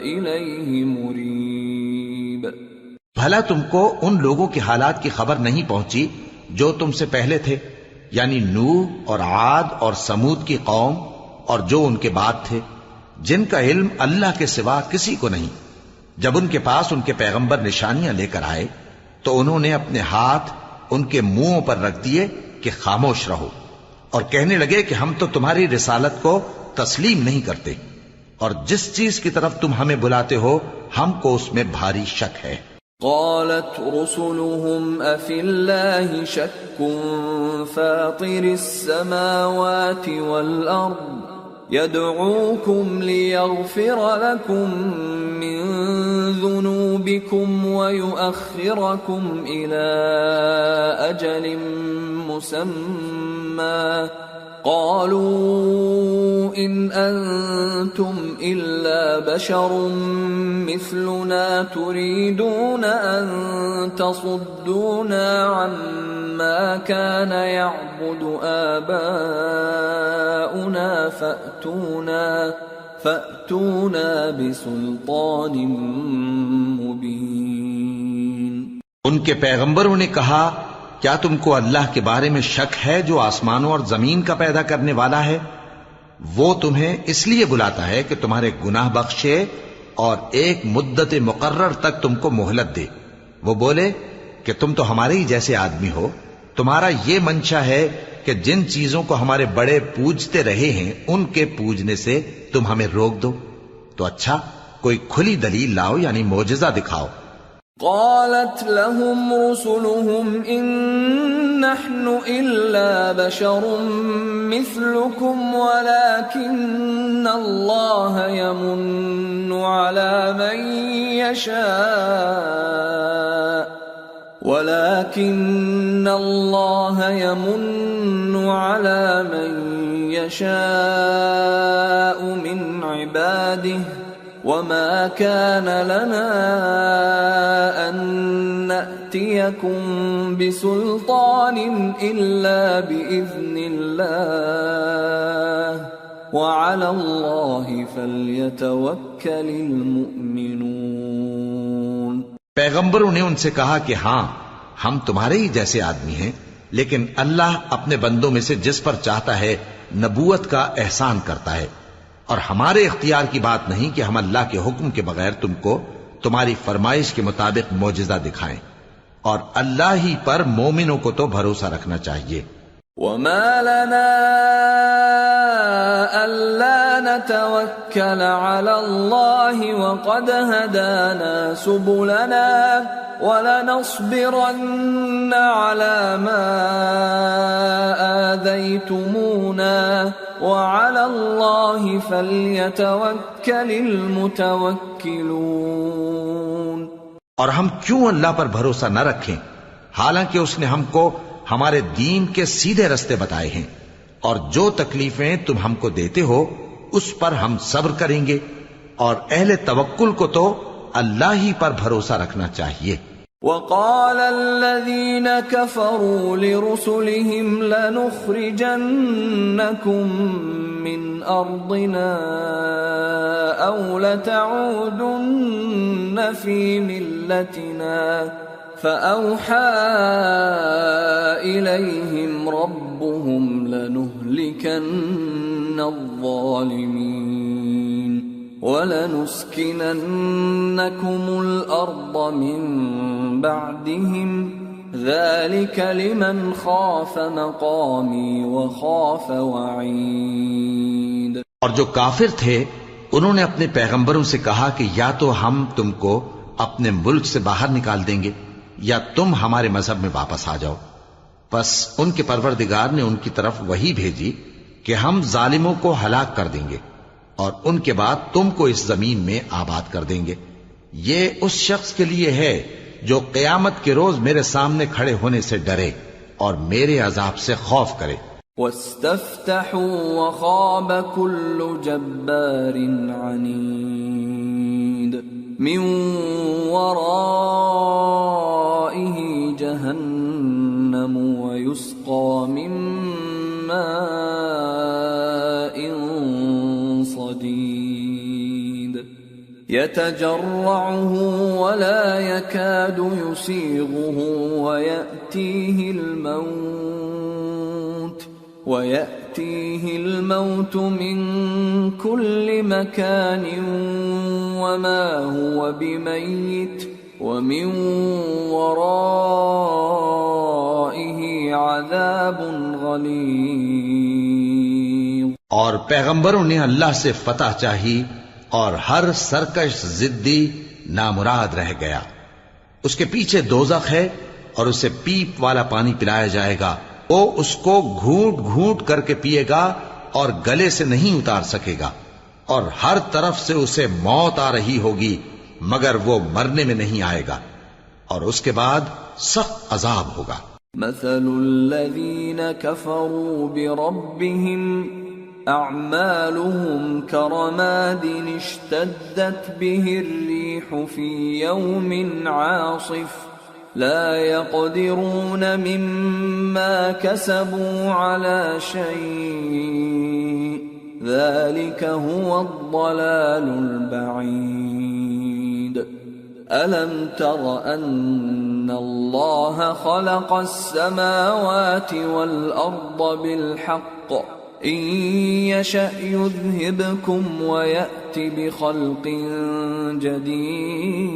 [SPEAKER 1] إِلَيْهِ مُرِيبٍ۔
[SPEAKER 2] بھلا تم کو ان لوگوں کے حالات کی خبر نہیں پہنچی جو تم سے پہلے تھے، یعنی نوح اور عاد اور سمود کی قوم اور جو ان کے بعد تھے، جن کا علم اللہ کے سوا کسی کو نہیں۔ جب ان کے پاس ان کے پیغمبر نشانیاں لے کر آئے تو انہوں نے اپنے ہاتھ ان کے منہوں پر رکھ دیے کہ خاموش رہو، اور کہنے لگے کہ ہم تو تمہاری رسالت کو تسلیم نہیں کرتے، اور جس چیز کی طرف تم ہمیں بلاتے ہو ہم کو اس میں بھاری شک ہے۔
[SPEAKER 1] قالت رسلهم أفي الله شك فاطر السماوات والأرض يدعوكم ليغفر لكم من ذنوبكم ويؤخركم إلى أجل مسمى قالوا إن أنتم إلا بشر مثلنا تريدون أن تصدونا عما كان يعبد آباؤنا فأتونا بسلطان مبين۔
[SPEAKER 2] ان کے پیغمبروں نے کہا کیا تم کو اللہ کے بارے میں شک ہے جو آسمانوں اور زمین کا پیدا کرنے والا ہے؟ وہ تمہیں اس لیے بلاتا ہے کہ تمہارے گناہ بخشے اور ایک مدت مقرر تک تم کو مہلت دے۔ وہ بولے کہ تم تو ہمارے ہی جیسے آدمی ہو، تمہارا یہ منشا ہے کہ جن چیزوں کو ہمارے بڑے پوجتے رہے ہیں ان کے پوجنے سے تم ہمیں روک دو، تو اچھا کوئی کھلی دلیل لاؤ، یعنی معجزہ دکھاؤ۔
[SPEAKER 1] قالت لهم رسلهم إن نحن إلا بشر مثلكم ولكن الله يمن على من يشاء من عباده وما كان لنا أن نأتيكم بسلطان إلا بإذن الله وعلى الله فليتوكل المؤمنون۔
[SPEAKER 2] پیغمبروں نے ان سے کہا کہ ہاں ہم تمہارے ہی جیسے آدمی ہیں، لیکن اللہ اپنے بندوں میں سے جس پر چاہتا ہے نبوت کا احسان کرتا ہے، اور ہمارے اختیار کی بات نہیں کہ ہم اللہ کے حکم کے بغیر تم کو تمہاری فرمائش کے مطابق معجزہ دکھائیں، اور اللہ ہی پر مومنوں کو تو بھروسہ رکھنا چاہیے۔
[SPEAKER 1] وما لنا ألا نتوكل على الله وقد هدانا سبلنا ولنصبرن على ما آذيتمونا وعلى الله فليتوكل المتوكلون۔
[SPEAKER 2] اور ہم کیوں اللہ پر بھروسہ نہ رکھیں حالانکہ اس نے ہم کو ہمارے دین کے سیدھے رستے بتائے ہیں، اور جو تکلیفیں تم ہم کو دیتے ہو اس پر ہم صبر کریں گے، اور اہل توکل کو تو اللہ ہی پر بھروسہ رکھنا چاہیے۔
[SPEAKER 1] وقال الذين كفروا لرسلهم لنخرجنكم من أرضنا أو لتعودن في ملتنا فأوحى إليهم ربهم لنهلكن الظالمين وَلَنُسْكِنَنَّكُمُ الْأَرْضَ مِنْ بَعْدِهِمْ ذَلِكَ لِمَنْ خَافَ مَقَامِي وَخَافَ وَعِيدِ۔
[SPEAKER 2] اور جو کافر تھے انہوں نے اپنے پیغمبروں سے کہا کہ یا تو ہم تم کو اپنے ملک سے باہر نکال دیں گے یا تم ہمارے مذہب میں واپس آ جاؤ۔ بس ان کے پروردگار نے ان کی طرف وحی بھیجی کہ ہم ظالموں کو ہلاک کر دیں گے اور ان کے بعد تم کو اس زمین میں آباد کر دیں گے۔ یہ اس شخص کے لیے ہے جو قیامت کے روز میرے سامنے کھڑے ہونے سے ڈرے اور میرے عذاب سے خوف کرے۔
[SPEAKER 1] وَاسْتَفْتَحُوا وَخَابَ كُلُّ جَبَّارٍ عَنِيدٍ مِّن وَرَائِهِ جَهَنَّمُ وَيُسْقَى مِن مَّاءٍ صَدِيدٍ يَتَجَرَّعُهُ وَلَا يَكَادُ يُسِيغُهُ وَيَأْتِيهِ الْمَوْتُ مِنْ كُلِّ مَكَانٍ وَمَا هُوَ بِمَيِّتٍ وَمِنْ وَرَائِهِ عَذَابٌ غَلِيظٌ۔
[SPEAKER 2] اور پیغمبروں نے اللہ سے فتح چاہی اور ہر سرکش ضدی نامراد رہ گیا۔ اس کے پیچھے دوزخ ہے اور اسے پیپ والا پانی پلایا جائے گا، وہ اس کو گھونٹ گھونٹ کر کے پیے گا اور گلے سے نہیں اتار سکے گا، اور ہر طرف سے اسے موت آ رہی ہوگی مگر وہ مرنے میں نہیں آئے گا، اور اس کے بعد سخت عذاب ہوگا۔
[SPEAKER 1] مثل الذين كفروا بربهم أعمالهم كرماد اشتدت به الريح في يوم عاصف لا يقدرون مما كسبوا على شيء ذلك هو الضلال البعيد۔ ألم تر أن الله خلق السماوات والأرض بالحق إن يشأ يذهبكم ويأت بخلق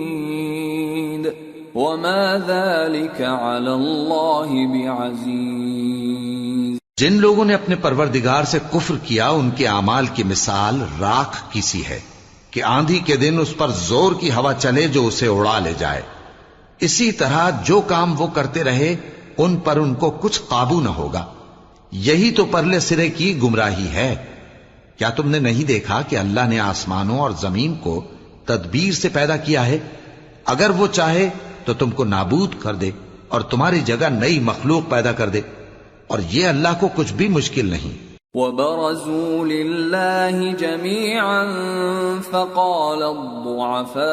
[SPEAKER 1] جديد وما ذلك على الله بعزيز۔
[SPEAKER 2] جن لوگوں نے اپنے پروردگار سے کفر کیا ان کے اعمال کی مثال راکھ کی سی ہے کہ آندھی کے دن اس پر زور کی ہوا چلے جو اسے اڑا لے جائے۔ اسی طرح جو کام وہ کرتے رہے ان پر ان کو کچھ قابو نہ ہوگا۔ یہی تو پرلے سرے کی گمراہی ہے۔ کیا تم نے نہیں دیکھا کہ اللہ نے آسمانوں اور زمین کو تدبیر سے پیدا کیا ہے؟ اگر وہ چاہے تو تم کو نابود کر دے اور تمہاری جگہ نئی مخلوق پیدا کر دے، اور یہ اللہ کو کچھ بھی مشکل نہیں۔
[SPEAKER 1] وبرزوا لله جميعا فقال الضعفاء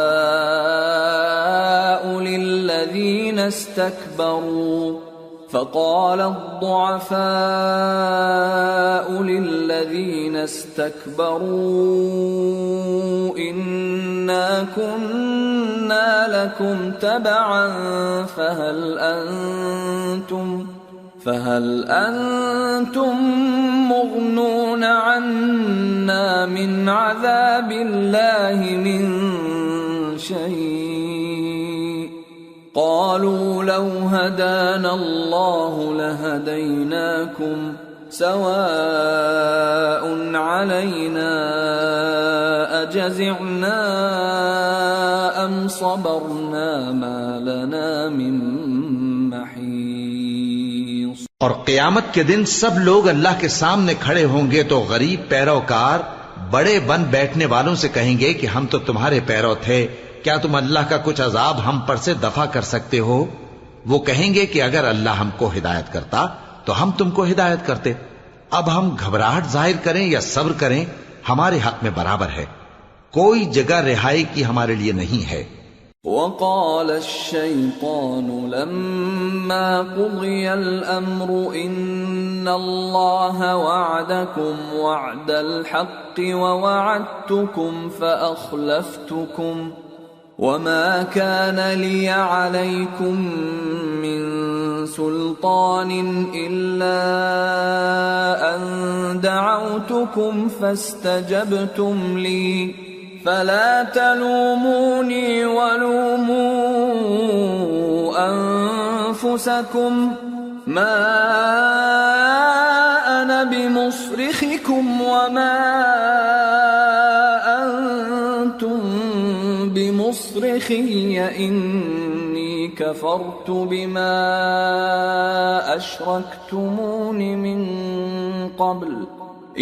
[SPEAKER 1] للذين استكبروا إنا كنا لكم تبعا فهل أنتم مغنون عنا من عذاب الله من شيء قالوا لو هدانا الله لهديناكم سواء علينا أجزعنا أم صبرنا ما لنا من محيص۔
[SPEAKER 2] اور قیامت کے دن سب لوگ اللہ کے سامنے کھڑے ہوں گے تو غریب پیروکار بڑے بن بیٹھنے والوں سے کہیں گے کہ ہم تو تمہارے پیرو تھے، کیا تم اللہ کا کچھ عذاب ہم پر سے دفع کر سکتے ہو؟ وہ کہیں گے کہ اگر اللہ ہم کو ہدایت کرتا تو ہم تم کو ہدایت کرتے۔ اب ہم گھبراہٹ ظاہر کریں یا صبر کریں ہمارے حق میں برابر ہے، کوئی جگہ رہائی کی ہمارے لیے نہیں ہے۔
[SPEAKER 1] وقال الشيطان لما قضي الأمر إن الله وعدكم وعد الحق ووعدتكم فأخلفتكم وما كان لي عليكم من سلطان إلا أن دعوتكم فاستجبتم لي فلا تلوموني ولوموا أنفسكم ما أنا بمصرخكم وما أنتم بمصرخي إني كفرت بما أشركتمون من قبل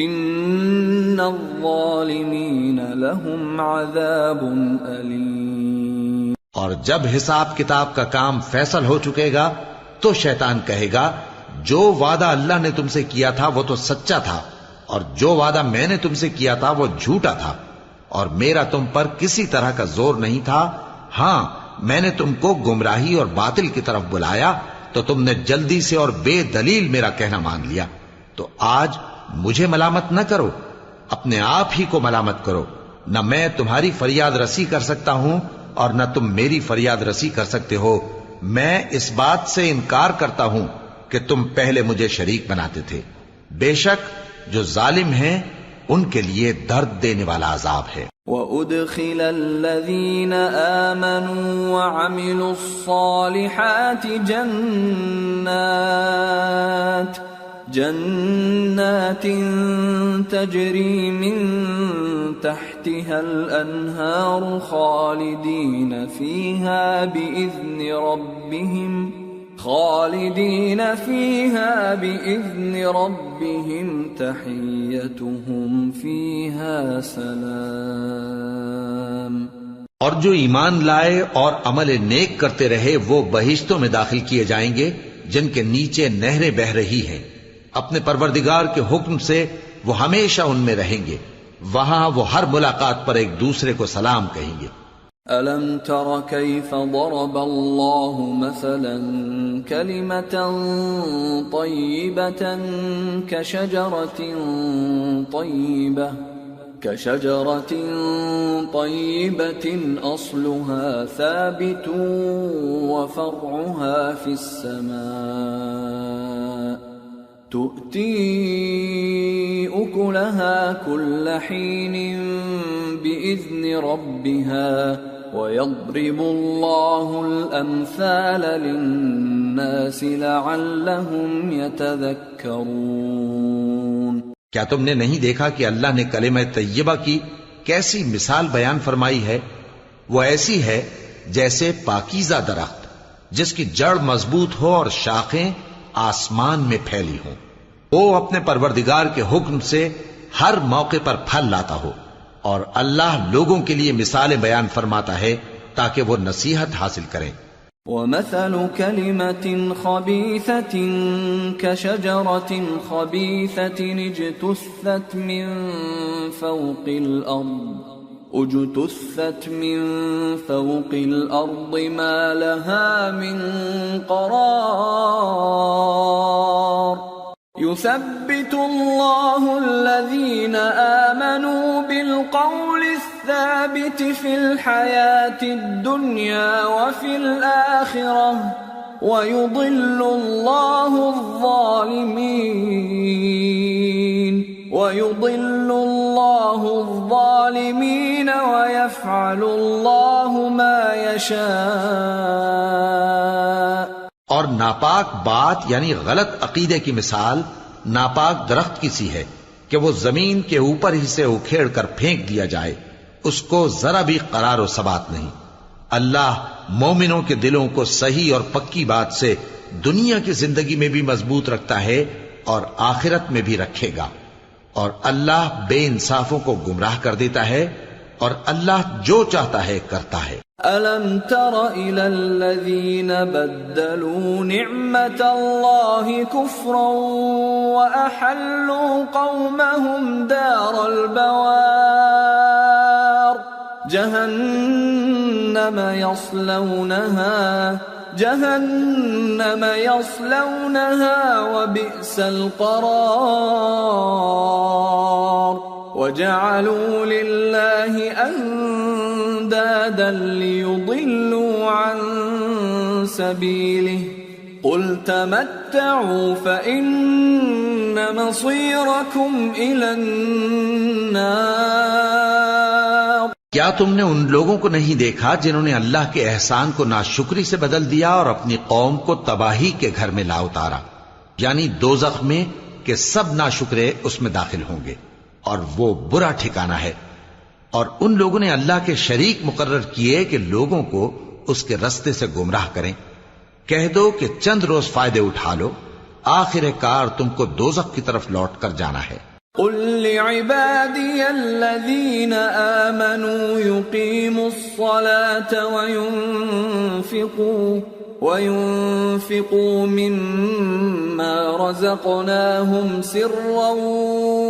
[SPEAKER 1] ان الظالمین لهم عذاب علیم۔
[SPEAKER 2] اور جب حساب کتاب کا کام فیصل ہو چکے گا تو شیطان کہے گا جو وعدہ اللہ نے تم سے کیا تھا وہ تو سچا تھا، اور جو وعدہ میں نے تم سے کیا تھا وہ جھوٹا تھا، اور میرا تم پر کسی طرح کا زور نہیں تھا۔ ہاں، میں نے تم کو گمراہی اور باطل کی طرف بلایا تو تم نے جلدی سے اور بے دلیل میرا کہنا مان لیا، تو آج مجھے ملامت نہ کرو، اپنے آپ ہی کو ملامت کرو۔ نہ میں تمہاری فریاد رسی کر سکتا ہوں اور نہ تم میری فریاد رسی کر سکتے ہو۔ میں اس بات سے انکار کرتا ہوں کہ تم پہلے مجھے شریک بناتے تھے۔ بے شک جو ظالم ہیں ان کے لیے درد دینے والا عذاب ہے۔
[SPEAKER 1] وَأُدْخِلَ الَّذِينَ آمَنُوا وَعَمِلُوا الصَّالِحَاتِ جنات تجری من تحتها الانہار خالدین فیہا بإذن ربهم تحیتهم فیہا سلام۔
[SPEAKER 2] اور جو ایمان لائے اور عمل نیک کرتے رہے وہ بہشتوں میں داخل کیے جائیں گے جن کے نیچے نہریں بہہ رہی ہیں، اپنے پروردگار کے حکم سے وہ ہمیشہ ان میں رہیں گے، وہاں وہ ہر ملاقات پر ایک دوسرے کو سلام کہیں گے۔
[SPEAKER 1] أَلَمْ تَرَ كَيْفَ ضَرَبَ اللَّهُ مَثَلًا كَلِمَةً طَيِّبَةً كَشَجَرَةٍ طَيِّبَةٍ أَصْلُهَا ثَابِتٌ وَفَرْعُهَا فِي السَّمَاءِ تُؤْتِي أُكُلَهَا كُلَّ حِينٍ بِإِذْنِ رَبِّهَا وَيَضْرِبُ اللَّهُ الْأَمْثَالَ لِلنَّاسِ لَعَلَّهُمْ يَتَذَكَّرُونَ۔
[SPEAKER 2] کیا تم نے نہیں دیکھا کہ اللہ نے کلمہ طیبہ کی کیسی مثال بیان فرمائی ہے؟ وہ ایسی ہے جیسے پاکیزہ درخت جس کی جڑ مضبوط ہو اور شاخیں آسمان میں پھیلی ہوں، وہ اپنے پروردگار کے حکم سے ہر موقع پر پھل لاتا ہو، اور اللہ لوگوں کے لیے مثالیں بیان فرماتا ہے تاکہ وہ نصیحت حاصل کریں۔
[SPEAKER 1] ومثل كلمة خبيثة كشجرة خبيثة اجتثت من فوق الأرض ما لها من قرار يثبت الله الذين آمنوا بالقول الثابت في الحياة الدنيا وفي الآخرة ويضل الله الظالمين ويفعل الله ما يشاء.
[SPEAKER 2] اور ناپاک بات یعنی غلط عقیدے کی مثال ناپاک درخت کی سی ہے کہ وہ زمین کے اوپر ہی سے اکھیڑ کر پھینک دیا جائے، اس کو ذرا بھی قرار و ثبات نہیں. اللہ مومنوں کے دلوں کو صحیح اور پکی بات سے دنیا کی زندگی میں بھی مضبوط رکھتا ہے اور آخرت میں بھی رکھے گا. اور اللہ بے انصافوں کو گمراہ کر دیتا ہے اور اللہ جو چاہتا ہے کرتا ہے.
[SPEAKER 1] أَلَمْ تَرَ إِلَى الَّذِينَ بَدَّلُوا نِعْمَةَ اللَّهِ كُفْرًا وَأَحَلُّوا قَوْمَهُمْ دَارَ الْبَوَارِ جَهَنَّمَ يَصْلَوْنَهَا وَبِئْسَ الْقَرَارُ وَجَعَلُوا لِلَّهِ أَندَادًا لِيُضِلُّوا عَن سَبِيلِهِ قُلْ تَمَتَّعُوا فَإِنَّ مَصِيرَكُمْ إِلَى النَّارِ.
[SPEAKER 2] کیا تم نے ان لوگوں کو نہیں دیکھا جنہوں نے اللہ کے احسان کو ناشکری سے بدل دیا اور اپنی قوم کو تباہی کے گھر میں لا اتارا، یعنی دوزخ میں کہ سب ناشکرے اس میں داخل ہوں گے اور وہ برا ٹھکانہ ہے. اور ان لوگوں نے اللہ کے شریک مقرر کیے کہ لوگوں کو اس کے رستے سے گمراہ کریں. کہہ دو کہ چند روز فائدے اٹھا لو، آخر کار تم کو دوزخ کی طرف لوٹ کر جانا ہے.
[SPEAKER 1] قل لعبادي الذين آمنوا يقيموا الصلاة وينفقوا مما رزقناهم سرا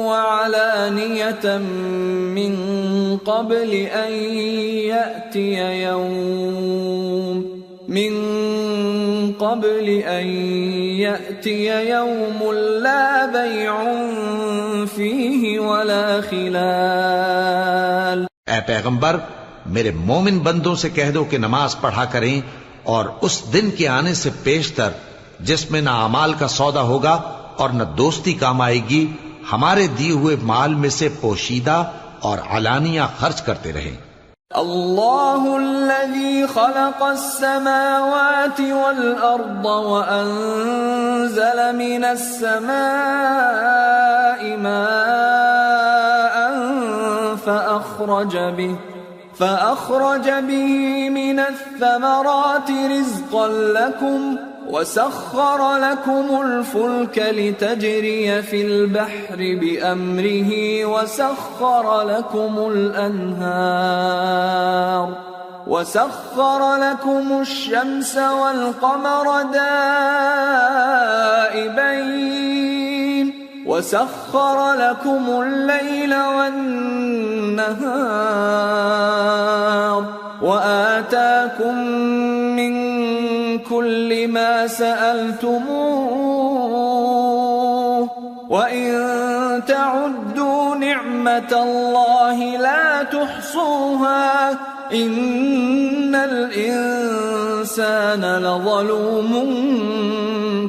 [SPEAKER 1] وعلانية من قبل أن يأتي يوم لا بيع فيه ولا خلال.
[SPEAKER 2] اے پیغمبر، میرے مومن بندوں سے کہہ دو کہ نماز پڑھا کریں اور اس دن کے آنے سے پیشتر جس میں نہ اعمال کا سودا ہوگا اور نہ دوستی کام آئے گی، ہمارے دیے ہوئے مال میں سے پوشیدہ اور علانیہ خرچ کرتے رہیں.
[SPEAKER 1] اللہ الذي خلق السماوات والأرض وأنزل من السماء ماء فأخرج به من الثمرات رزقا لكم وسخر لكم الفلك لتجري في البحر بأمره وسخر لكم الشمس والقمر دائبين وسخر لكم الليل والنهار وآتاكم من كل ما سألتموه وإن تعدوا نعمة الله لا تحصوها إن الإنسان لظلوم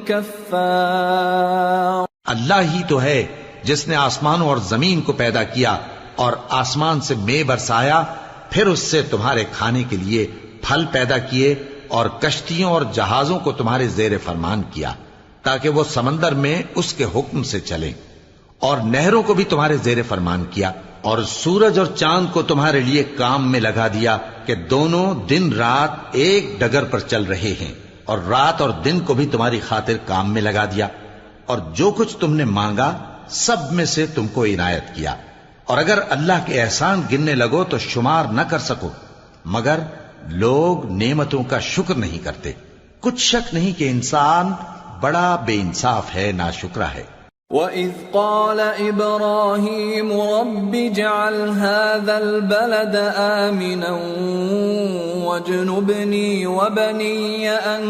[SPEAKER 1] كفار.
[SPEAKER 2] اللہ ہی تو ہے جس نے آسمانوں اور زمین کو پیدا کیا اور آسمان سے مے برسایا، پھر اس سے تمہارے کھانے کے لیے پھل پیدا کیے اور کشتیوں اور جہازوں کو تمہارے زیر فرمان کیا تاکہ وہ سمندر میں اس کے حکم سے چلیں، اور نہروں کو بھی تمہارے زیر فرمان کیا، اور سورج اور چاند کو تمہارے لیے کام میں لگا دیا کہ دونوں دن رات ایک ڈگر پر چل رہے ہیں، اور رات اور دن کو بھی تمہاری خاطر کام میں لگا دیا، اور جو کچھ تم نے مانگا سب میں سے تم کو عنایت کیا. اور اگر اللہ کے احسان گننے لگو تو شمار نہ کر سکو، مگر لوگ نعمتوں کا شکر نہیں کرتے. کچھ شک نہیں کہ انسان بڑا بے انصاف ہے، ناشکرا ہے.
[SPEAKER 1] وَإِذْ قَالَ إِبْرَاهِيمُ رَبِّ اجْعَلْ هَذَا الْبَلَدَ آمِنًا وَاجْنُبْنِي وَبَنِيَّ أَن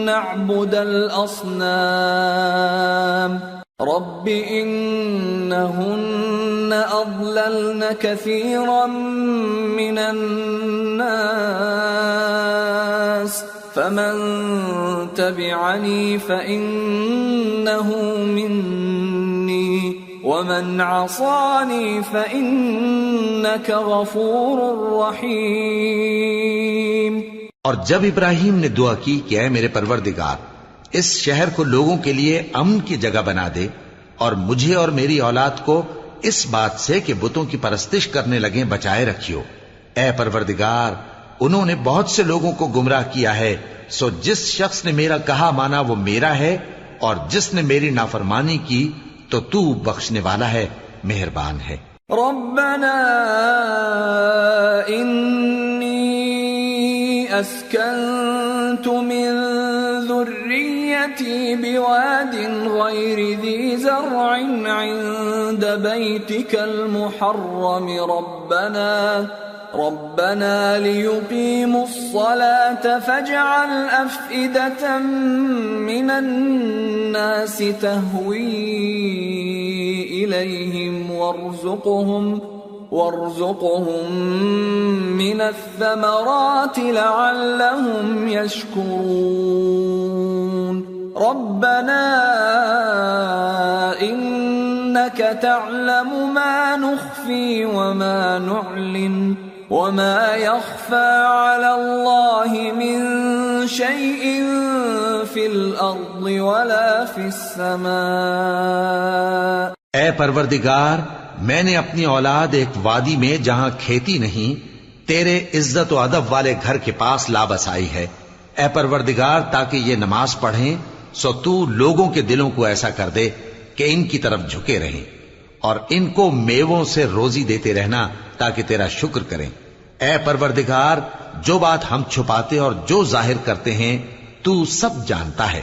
[SPEAKER 1] نَّعْبُدَ الْأَصْنَامَ رَبِّ إِنَّهُنَّ أَضْلَلْنَ كَثِيرًا مِّنَ النَّاسِ فَمَن تَبِعَنِي فَإِنَّهُ مِنِّي وَمَنْ عَصَانِي فَإِنَّكَ غَفُورٌ رَّحِيمٌ.
[SPEAKER 2] اور جب ابراہیم نے دعا کی کہ اے میرے پروردگار، اس شہر کو لوگوں کے لیے امن کی جگہ بنا دے، اور مجھے اور میری اولاد کو اس بات سے کہ بتوں کی پرستش کرنے لگیں بچائے رکھیو. اے پروردگار، انہوں نے بہت سے لوگوں کو گمراہ کیا ہے، سو جس شخص نے میرا کہا مانا وہ میرا ہے، اور جس نے میری نافرمانی کی تو تو بخشنے والا ہے، مہربان ہے.
[SPEAKER 1] ربنا انی اسکنت من ذریتی بواد غیر ذی زرع عند بیتک المحرم ربنا ليقيموا الصلاة فاجعل أفئدة من الناس تهوي إليهم وارزقهم من الثمرات لعلهم يشكرون. ربنا إنك تعلم ما نخفي وما نعلن وما يخفى على الله من شيء في الأرض ولا في السماء.
[SPEAKER 2] اے پروردگار، میں نے اپنی اولاد ایک وادی میں جہاں کھیتی نہیں تیرے عزت و ادب والے گھر کے پاس لا بسائی ہے. اے پروردگار، تاکہ یہ نماز پڑھیں سو تو لوگوں کے دلوں کو ایسا کر دے کہ ان کی طرف جھکے رہیں، اور ان کو میووں سے روزی دیتے رہنا تاکہ تیرا شکر کریں. اے پروردگار، جو بات ہم چھپاتے اور جو ظاہر کرتے ہیں تو سب جانتا ہے،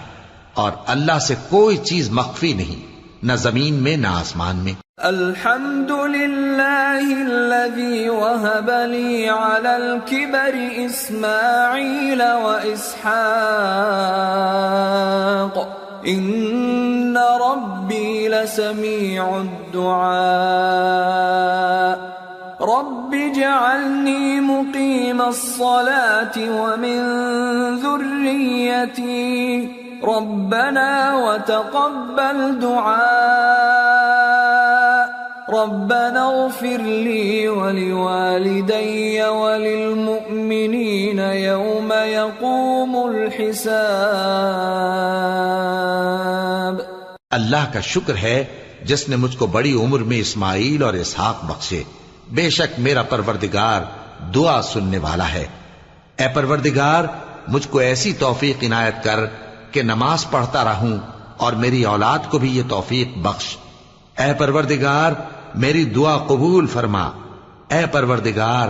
[SPEAKER 2] اور اللہ سے کوئی چیز مخفی نہیں، نہ زمین میں نہ آسمان میں.
[SPEAKER 1] الحمد للہ الذی وہب لی علی الکبر اسماعیل و اسحاق ان ربی لسمیع الدعاء. رب اجعلنی مقیم الصلاة ومن ذریتی ربنا وتقبل دعاء. ربنا اغفر لي ولوالدي وللمؤمنين يوم يقوم الحساب.
[SPEAKER 2] اللہ کا شکر ہے جس نے مجھ کو بڑی عمر میں اسماعیل اور اسحاق بخشے. بے شک میرا پروردگار دعا سننے والا ہے. اے پروردگار، مجھ کو ایسی توفیق عنایت کر کہ نماز پڑھتا رہوں، اور میری اولاد کو بھی یہ توفیق بخش. اے پروردگار، میری دعا قبول فرما. اے پروردگار،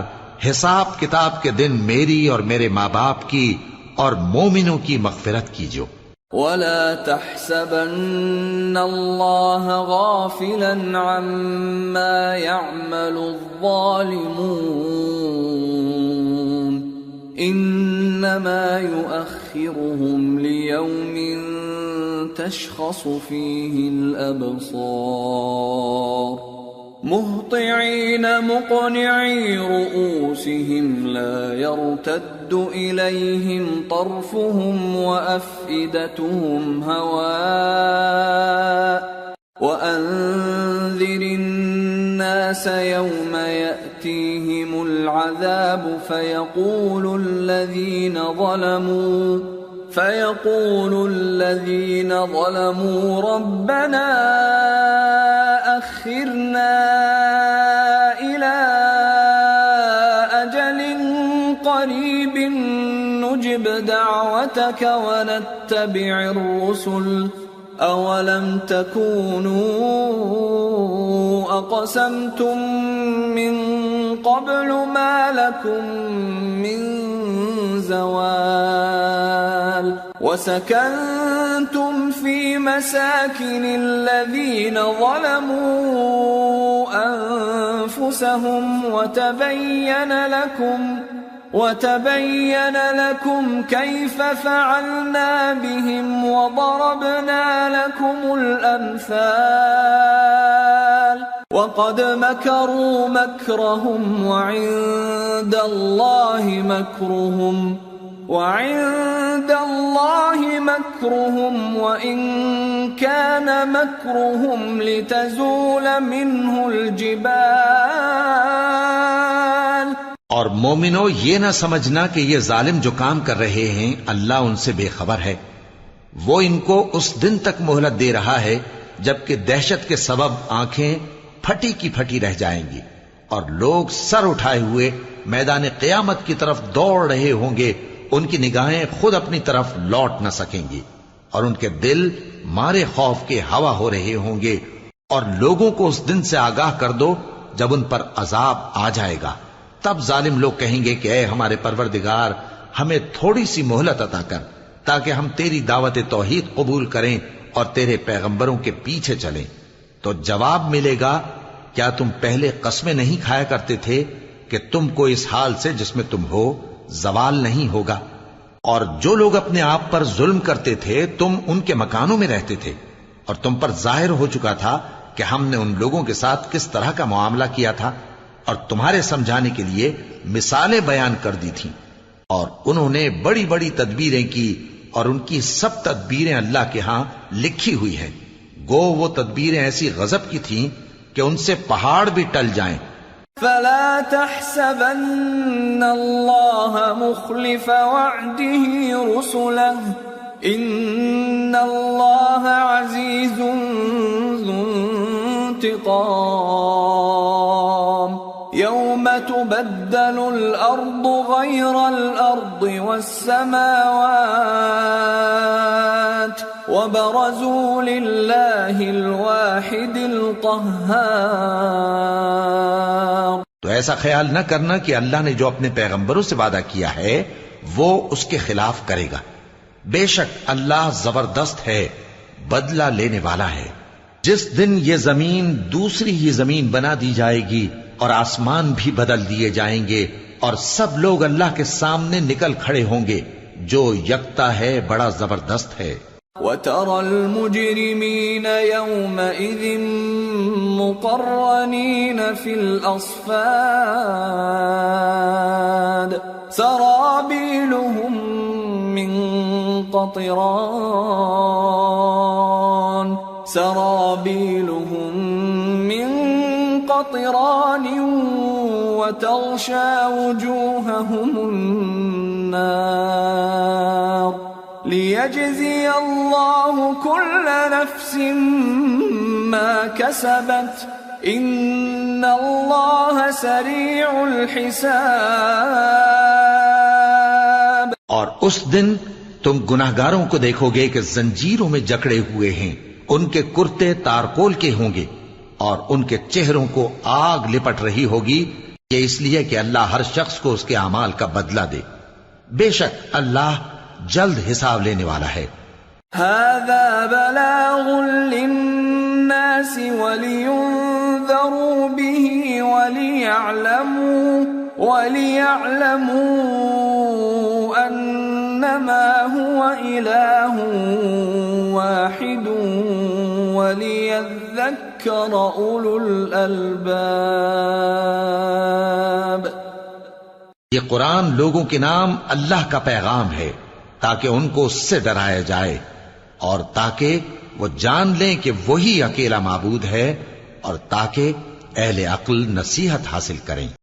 [SPEAKER 2] حساب کتاب کے دن میری اور میرے ماں باپ کی اور مومنوں کی مغفرت کیجو.
[SPEAKER 1] ولا تحسبن الله غافلا عما يعمل الظالمون انما يؤخرهم ليوم تشخص فيه الابصار مهطعين مقنعي رؤوسهم لا يرتد إليهم طرفهم وأفئدتهم هواء. وأنذر الناس يوم يأتيهم العذاب فيقول الذين ظلموا ربنا أخرنا إلى أجل قريب نجب دعوتك ونتبع الرسل أولم تكونوا أقسمتم من قبل ما لكم من زوال وسكنتم في مساكن الذين ظلموا أنفسهم وتبين لكم كيف فعلنا بهم وضربنا لكم الأمثال وقد مكروا مكرهم وعند الله مكرهم وإن كان مكرهم لتزول منه الجبال.
[SPEAKER 2] اور مومنو، یہ نہ سمجھنا کہ یہ ظالم جو کام کر رہے ہیں اللہ ان سے بے خبر ہے. وہ ان کو اس دن تک مہلت دے رہا ہے جبکہ دہشت کے سبب آنکھیں پھٹی کی پھٹی رہ جائیں گی اور لوگ سر اٹھائے ہوئے میدان قیامت کی طرف دوڑ رہے ہوں گے. ان کی نگاہیں خود اپنی طرف لوٹ نہ سکیں گی اور ان کے دل مارے خوف کے ہوا ہو رہے ہوں گے. اور لوگوں کو اس دن سے آگاہ کر دو جب ان پر عذاب آ جائے گا. تب ظالم لوگ کہیں گے کہ اے ہمارے پروردگار، ہمیں تھوڑی سی مہلت عطا کر تاکہ ہم تیری دعوت توحید قبول کریں اور تیرے پیغمبروں کے پیچھے چلیں. تو جواب ملے گا، کیا تم پہلے قسمیں نہیں کھایا کرتے تھے کہ تم کو اس حال سے جس میں تم ہو زوال نہیں ہوگا؟ اور جو لوگ اپنے آپ پر ظلم کرتے تھے تم ان کے مکانوں میں رہتے تھے اور تم پر ظاہر ہو چکا تھا کہ ہم نے ان لوگوں کے ساتھ کس طرح کا معاملہ کیا تھا اور تمہارے سمجھانے کے لیے مثالیں بیان کر دی تھیں. اور انہوں نے بڑی بڑی تدبیریں کی اور ان کی سب تدبیریں اللہ کے ہاں لکھی ہوئی ہیں. گو وہ تدبیریں ایسی غضب کی تھیں کہ ان سے پہاڑ بھی ٹل جائیں.
[SPEAKER 1] فلا تحسبن الله مخلف وعده رسله ان الله عزيز ذو انتقام يوم تبدل الأرض غير الأرض والسماوات وبرزوا لله الواحد القهار.
[SPEAKER 2] تو ایسا خیال نہ کرنا کہ اللہ نے جو اپنے پیغمبروں سے وعدہ کیا ہے وہ اس کے خلاف کرے گا. بے شک اللہ زبردست ہے، بدلہ لینے والا ہے. جس دن یہ زمین دوسری ہی زمین بنا دی جائے گی اور آسمان بھی بدل دیے جائیں گے اور سب لوگ اللہ کے سامنے نکل کھڑے ہوں گے جو یکتا ہے، بڑا زبردست ہے.
[SPEAKER 1] وَتَرَى الْمُجْرِمِينَ يَوْمَئِذٍ مُقَرَّنِينَ فِي الْأَصْفَادِ سَرَابِيلُهُم مِّن قَطِرَانٍ وَتَغْشَى وُجُوهَهُمُ النَّارُ لِيَجْزِيَ اللَّهُ كُلَّ نَفْسٍ مَا كَسَبَتْ إِنَّ اللَّهَ سَرِيعُ الْحِسَابِ.
[SPEAKER 2] اور اس دن تم گناہگاروں کو دیکھو گے کہ زنجیروں میں جکڑے ہوئے ہیں، ان کے کرتے تارکول کے ہوں گے اور ان کے چہروں کو آگ لپٹ رہی ہوگی. یہ اس لیے کہ اللہ ہر شخص کو اس کے اعمال کا بدلہ دے. بے شک اللہ جلد حساب لینے والا ہے.
[SPEAKER 1] هذا بلاغ للناس ولينذروا به وليعلموا أنما هو إله واحد وليذكر أولو الألباب.
[SPEAKER 2] یہ قرآن لوگوں کے نام اللہ کا پیغام ہے تاکہ ان کو اس سے ڈرایا جائے اور تاکہ وہ جان لیں کہ وہی اکیلا معبود ہے اور تاکہ اہل عقل نصیحت حاصل کریں.